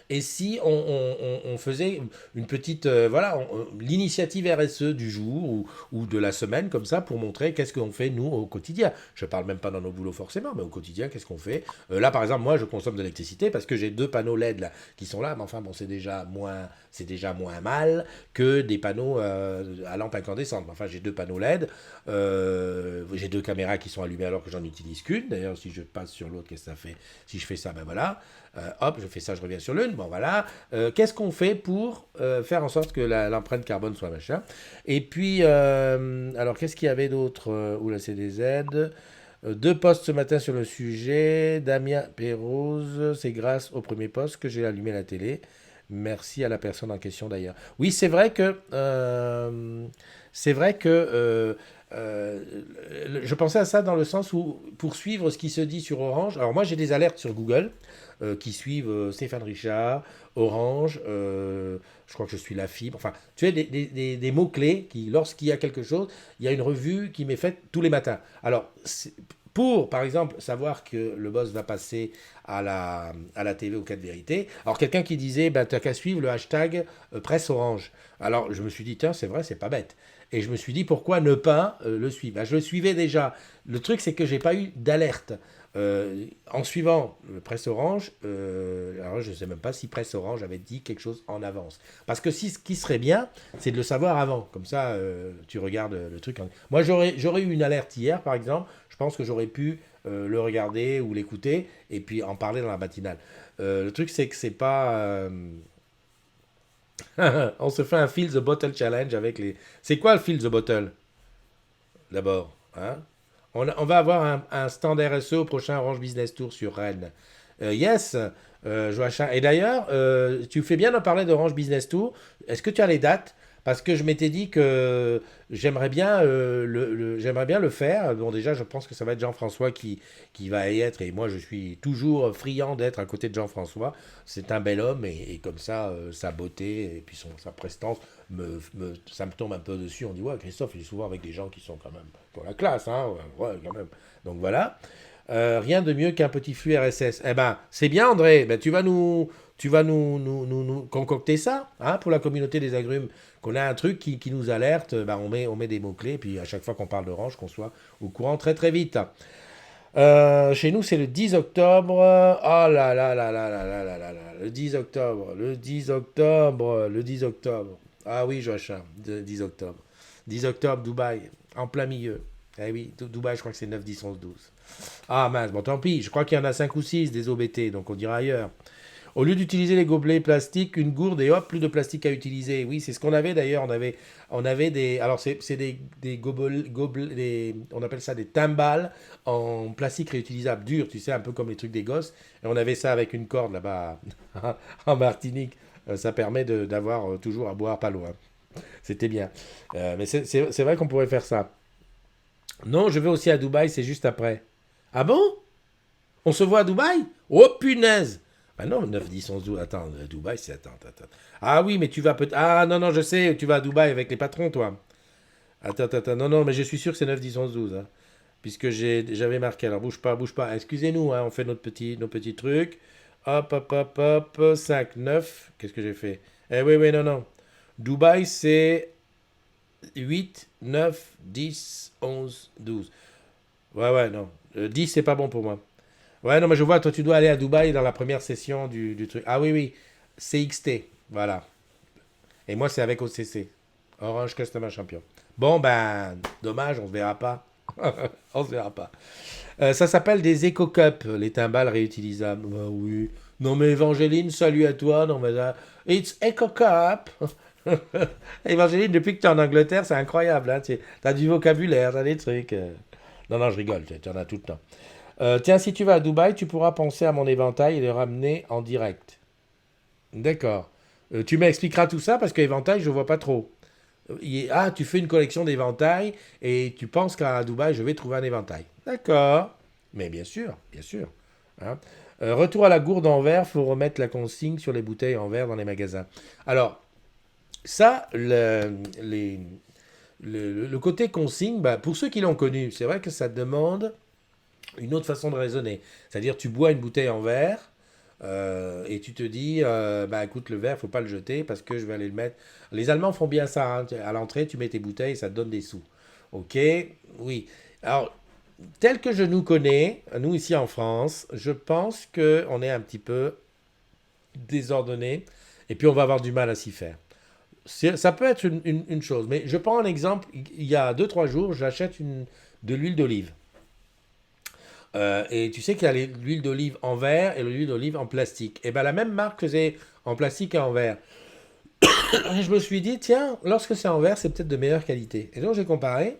et si on faisait une petite, voilà, l'initiative RSE du jour ou de la semaine, comme ça, pour montrer qu'est-ce qu'on fait, nous, au quotidien. Je ne parle même pas dans nos boulots forcément, mais au quotidien, qu'est-ce qu'on fait. Là, par exemple, moi, je consomme de l'électricité parce que j'ai 2 panneaux LED là, qui sont là, mais enfin, bon, c'est déjà moins mal que des panneaux à lampe incandescente. Enfin, j'ai 2 panneaux LED, j'ai 2 caméras qui sont allumées alors que j'en utilise qu'une. D'ailleurs, si je passe sur l'autre, qu'est-ce que ça fait? Si je fais ça, ben voilà. Hop, je fais ça, je reviens sur l'une. Bon, voilà. Qu'est-ce qu'on fait pour faire en sorte que l'empreinte carbone soit machin? Et puis, alors, qu'est-ce qu'il y avait d'autre? Oula, c'est des aides. 2 posts ce matin sur le sujet. Damien Pérouse, c'est grâce au premier post que j'ai allumé la télé. Merci à la personne en question d'ailleurs. Oui, c'est vrai que... je pensais à ça dans le sens où, pour suivre ce qui se dit sur Orange, alors moi j'ai des alertes sur Google qui suivent Stéphane Richard, Orange, je crois que je suis la fibre, enfin, tu sais, des mots-clés qui, lorsqu'il y a quelque chose, il y a une revue qui m'est faite tous les matins. Alors, pour, par exemple, savoir que le boss va passer à la TV au 4 vérités, alors quelqu'un qui disait, bah, t'as qu'à suivre le hashtag presse Orange. Alors, je me suis dit, tiens, c'est vrai, c'est pas bête. Et je me suis dit, pourquoi ne pas le suivre? Bah, je le suivais déjà. Le truc, c'est que j'ai pas eu d'alerte. En suivant le Presse Orange, alors je ne sais même pas si Presse Orange avait dit quelque chose en avance. Parce que ce qui serait bien, c'est de le savoir avant. Comme ça, tu regardes le truc. Moi, j'aurais eu une alerte hier, par exemple. Je pense que j'aurais pu le regarder ou l'écouter et puis en parler dans la matinale. Le truc, c'est que c'est pas... On se fait un Fill the Bottle Challenge avec les... C'est quoi le Fill the Bottle? D'abord, hein? On va avoir un stand RSE au prochain Orange Business Tour sur Rennes. Yes, Joachim. Et d'ailleurs, tu fais bien d'en parler d'Orange Business Tour. Est-ce que tu as les dates? Parce que je m'étais dit que j'aimerais bien le faire. Bon, déjà, je pense que ça va être Jean-François qui va y être. Et moi, je suis toujours friand d'être à côté de Jean-François. C'est un bel homme. Et comme ça, sa beauté et puis sa prestance, ça me tombe un peu dessus. On dit, ouais, Christophe, il est souvent avec des gens qui sont quand même pour la classe. Hein, ouais, quand même. Donc voilà. Rien de mieux qu'un petit flux RSS. Eh ben, c'est bien, André. Ben, tu vas nous concocter ça, hein, pour la communauté des agrumes, qu'on a un truc qui nous alerte. Ben, on met des mots-clés, puis à chaque fois qu'on parle d'Orange, qu'on soit au courant très très vite. Chez nous, c'est le 10 octobre. Oh là là là là là là là là là. Le 10 octobre. Le 10 octobre. Le 10 octobre. Ah oui, Joachim. 10 octobre. 10 octobre, Dubaï. En plein milieu. Eh oui, Dubaï, je crois que c'est 9, 10, 11, 12. Ah mince, bon tant pis. Je crois qu'il y en a 5 ou 6 des OBT, donc on dira ailleurs. Au lieu d'utiliser les gobelets plastiques, une gourde et hop, plus de plastique à utiliser. Oui, c'est ce qu'on avait d'ailleurs. On avait des... Alors, c'est des gobelets, on appelle ça des timbales en plastique réutilisable, dur, tu sais, un peu comme les trucs des gosses. Et on avait ça avec une corde là-bas en Martinique. Ça permet d'avoir toujours à boire pas loin. C'était bien. Mais c'est vrai qu'on pourrait faire ça. Non, je vais aussi à Dubaï, c'est juste après. Ah bon? On se voit à Dubaï? Oh punaise! Ah non, 9, 10, 11, 12. Attends, Dubaï, c'est... Attends. Ah oui, mais tu vas peut-être... Ah non, je sais, tu vas à Dubaï avec les patrons, toi. Attends. Non, mais je suis sûr que c'est 9, 10, 11, 12. Hein, puisque j'avais marqué. Alors, bouge pas. Excusez-nous, hein, on fait nos petits trucs. Hop. 5, 9. Qu'est-ce que j'ai fait? Oui, non. Dubaï, c'est 8, 9, 10, 11, 12. Ouais, non. 10, c'est pas bon pour moi. Ouais, non, mais je vois, toi, tu dois aller à Dubaï dans la première session du truc. Ah oui, CXT, voilà. Et moi, c'est avec OCC, Orange Customer Champion. Bon, ben, dommage, on se verra pas. On se verra pas. Ça s'appelle des Eco-Cups, les timbales réutilisables. Bah oui. Non, mais Évangéline, salut à toi. Non, mais là, it's Eco-Cup. Évangéline, depuis que tu es en Angleterre, c'est incroyable. Hein, tu as du vocabulaire, tu as des trucs. Non, je rigole, tu en as tout le temps. Tiens, si tu vas à Dubaï, tu pourras penser à mon éventail et le ramener en direct. D'accord. Tu m'expliqueras tout ça parce qu'éventail, je vois pas trop. Ah, tu fais une collection d'éventails et tu penses qu'à Dubaï, je vais trouver un éventail. D'accord. Mais bien sûr, bien sûr. Hein. Retour à la gourde en verre, faut remettre la consigne sur les bouteilles en verre dans les magasins. Alors, ça, le côté consigne, bah, pour ceux qui l'ont connu, c'est vrai que ça demande une autre façon de raisonner. C'est-à-dire, tu bois une bouteille en verre et tu te dis, bah écoute, le verre, faut pas le jeter parce que je vais aller le mettre. Les Allemands font bien ça. Hein. À l'entrée, tu mets tes bouteilles, ça te donne des sous. Ok, oui. Alors, tel que je nous connais, nous ici en France, je pense qu'on est un petit peu désordonné et puis on va avoir du mal à s'y faire. Ça peut être une chose, mais je prends un exemple. Il y a 2 3 jours, j'achète de l'huile d'olive. Et tu sais qu'il y a l'huile d'olive en verre et l'huile d'olive en plastique. Et bien la même marque faisait en plastique et en verre. Et je me suis dit, tiens, lorsque c'est en verre, c'est peut-être de meilleure qualité. Et donc j'ai comparé.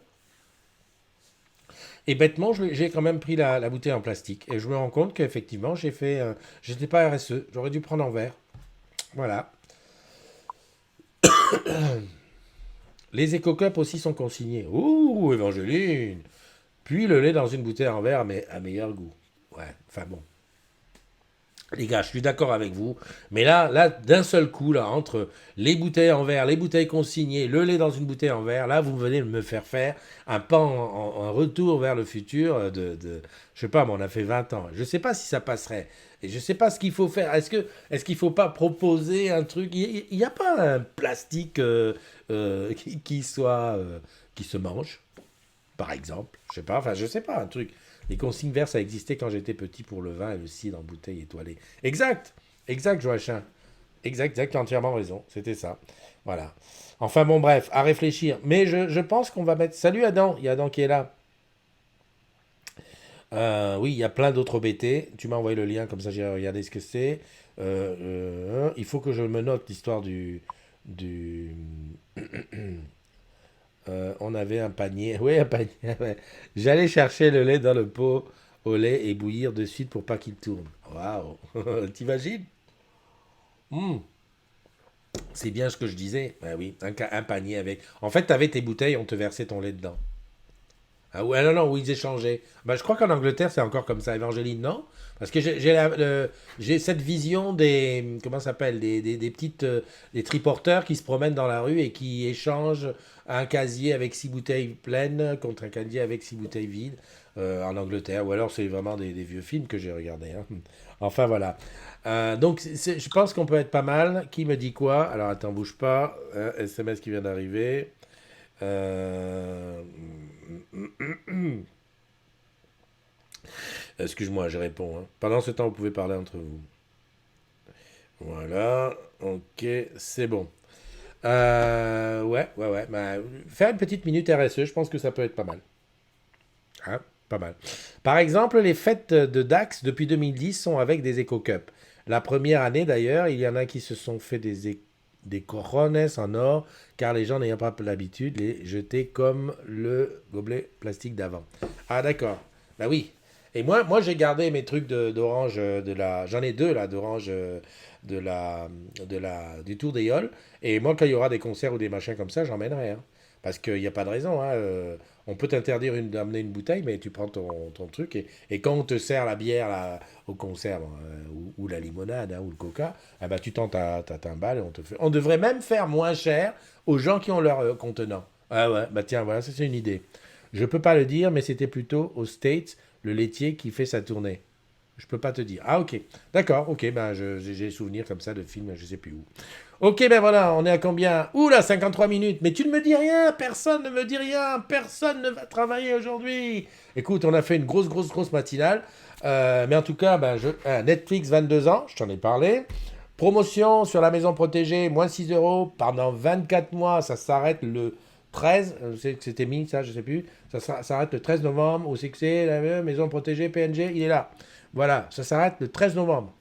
Et bêtement, j'ai quand même pris la bouteille en plastique. Et je me rends compte qu'effectivement, j'étais pas RSE. J'aurais dû prendre en verre. Voilà. Les éco-cups aussi sont consignés. Ouh, Évangéline! Puis le lait dans une bouteille en verre, mais à meilleur goût. Ouais, enfin bon. Les gars, je suis d'accord avec vous, mais là, d'un seul coup, là, entre les bouteilles en verre, les bouteilles consignées, le lait dans une bouteille en verre, là, vous venez de me faire un pas en retour vers le futur je sais pas, mais on a fait 20 ans. Je sais pas si ça passerait. Et je sais pas ce qu'il faut faire. Est-ce qu'il faut pas proposer un truc? Il n'y a pas un plastique qui se mange, par exemple. Je sais pas, enfin, je sais pas, un truc. Les consignes vertes, ça existait quand j'étais petit pour le vin et le cidre en bouteille étoilée. Exact, exact, Joachim. Exact, exact, tu as entièrement raison. C'était ça. Voilà. Enfin bon, bref, à réfléchir. Mais je pense qu'on va mettre. Salut Adam, il y a Adam qui est là. Oui, il y a plein d'autres BT. Tu m'as envoyé le lien, comme ça j'ai regardé ce que c'est. Il faut que je me note l'histoire du... On avait un panier. Oui, un panier. Ouais. J'allais chercher le lait dans le pot au lait et bouillir de suite pour pas qu'il tourne. Waouh. T'imagines? Hmm. C'est bien ce que je disais. Ah oui, un panier avec. En fait, t'avais tes bouteilles, on te versait ton lait dedans. Ah ouais, non, non, où ils échangeaient. Bah, je crois qu'en Angleterre, c'est encore comme ça, Évangéline, non? Parce que j'ai cette vision des, comment ça s'appelle, des petites, des triporteurs qui se promènent dans la rue et qui échangent un casier avec 6 bouteilles pleines contre un casier avec 6 bouteilles vides en Angleterre. Ou alors c'est vraiment des vieux films que j'ai regardés. Hein. Enfin voilà. Donc je pense qu'on peut être pas mal. Qui me dit quoi? Alors attends, bouge pas. SMS qui vient d'arriver. Euh, Excuse-moi, je réponds. Hein. Pendant ce temps, vous pouvez parler entre vous. Voilà, ok, c'est bon. Ouais. Bah, faire une petite minute RSE, je pense que ça peut être pas mal. Hein, pas mal. Par exemple, les fêtes de Dax depuis 2010 sont avec des éco-cups. La première année d'ailleurs, il y en a qui se sont fait des corones en or, car les gens n'ayant pas l'habitude, les jeter comme le gobelet plastique d'avant. Ah d'accord. Bah oui. Et moi j'ai gardé mes trucs d'orange j'en ai deux là d'orange de la, du Tour des Yoles. Et moi, quand il y aura des concerts ou des machins comme ça, j'emmènerai. Hein. Parce qu'il n'y a pas de raison. Hein. On peut t'interdire d'amener une bouteille, mais tu prends ton truc. Et quand on te sert la bière là, au concert, bon, ou la limonade, hein, ou le coca, eh ben, tu tends ta timbale et on te fait. On devrait même faire moins cher aux gens qui ont leur contenant. Ah ouais, bah tiens, voilà, ça c'est une idée. Je peux pas le dire, mais c'était plutôt aux States, le laitier qui fait sa tournée. Je peux pas te dire. Ah ok, d'accord, ok, ben j'ai des souvenirs comme ça de films, je sais plus où. Ok, ben voilà, on est à combien? Ouh là, 53 minutes, mais tu ne me dis rien, personne ne me dit rien, personne ne va travailler aujourd'hui. Écoute, on a fait une grosse matinale, mais en tout cas, Netflix 22 ans, je t'en ai parlé. Promotion sur la maison protégée, moins 6 euros pendant 24 mois, ça s'arrête le 13, c'était mis ça, je sais plus, ça s'arrête le 13 novembre, où c'est que c'est la maison protégée PNG, il est là. Voilà, ça s'arrête le 13 novembre.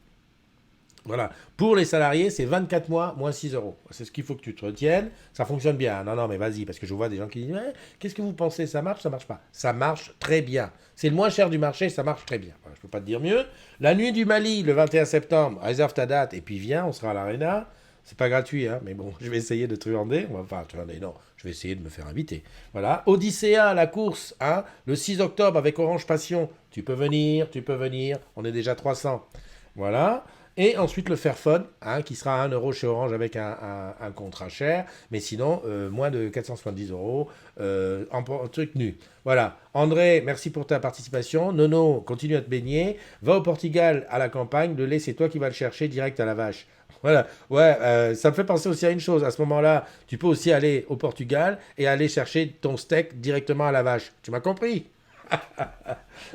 Voilà. Pour les salariés, c'est 24 mois moins 6 euros. C'est ce qu'il faut que tu te retiennes. Ça fonctionne bien. Non, non, mais vas-y, parce que je vois des gens qui disent ouais, qu'est-ce que vous pensez? Ça marche? Ça marche pas? Ça marche très bien. C'est le moins cher du marché, ça marche très bien. Voilà, je peux pas te dire mieux. La nuit du Mali, le 21 septembre, réserve ta date et puis viens, on sera à l'Arena. C'est pas gratuit, hein, mais bon, je vais essayer de truander. Enfin, truander, non, je vais essayer de me faire inviter. Voilà. Odyssea, la course, hein, le 6 octobre avec Orange Passion. Tu peux venir, tu peux venir. On est déjà 300. Voilà. Et ensuite le Fairphone, hein, qui sera à 1 euro chez Orange avec un contrat cher, mais sinon moins de 470 euros en truc nu. Voilà. André, merci pour ta participation. Nono, continue à te baigner. Va au Portugal à la campagne. Le lait, c'est toi qui vas le chercher direct à la vache. Voilà. Ouais, ça me fait penser aussi à une chose. À ce moment-là, tu peux aussi aller au Portugal et aller chercher ton steak directement à la vache. Tu m'as compris?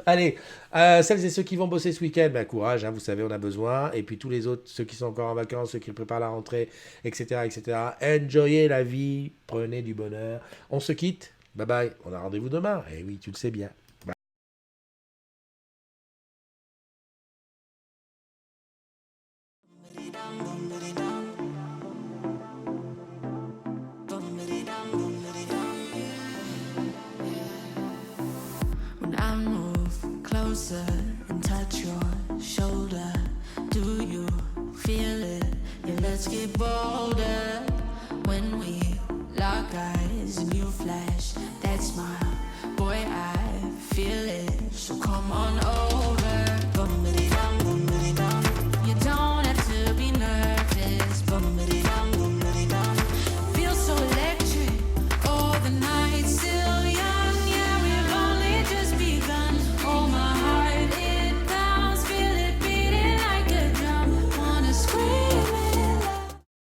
Allez, celles et ceux qui vont bosser ce week-end, ben, courage, hein, vous savez, on a besoin. Et puis tous les autres, ceux qui sont encore en vacances, ceux qui préparent la rentrée, etc., etc. Enjoyez la vie, prenez du bonheur. On se quitte. Bye bye. On a rendez-vous demain. Eh oui, tu le sais bien. When I move closer and touch your shoulder, do you feel it? Yeah, let's get bolder. When we lock eyes and you flash that smile, boy, I feel it.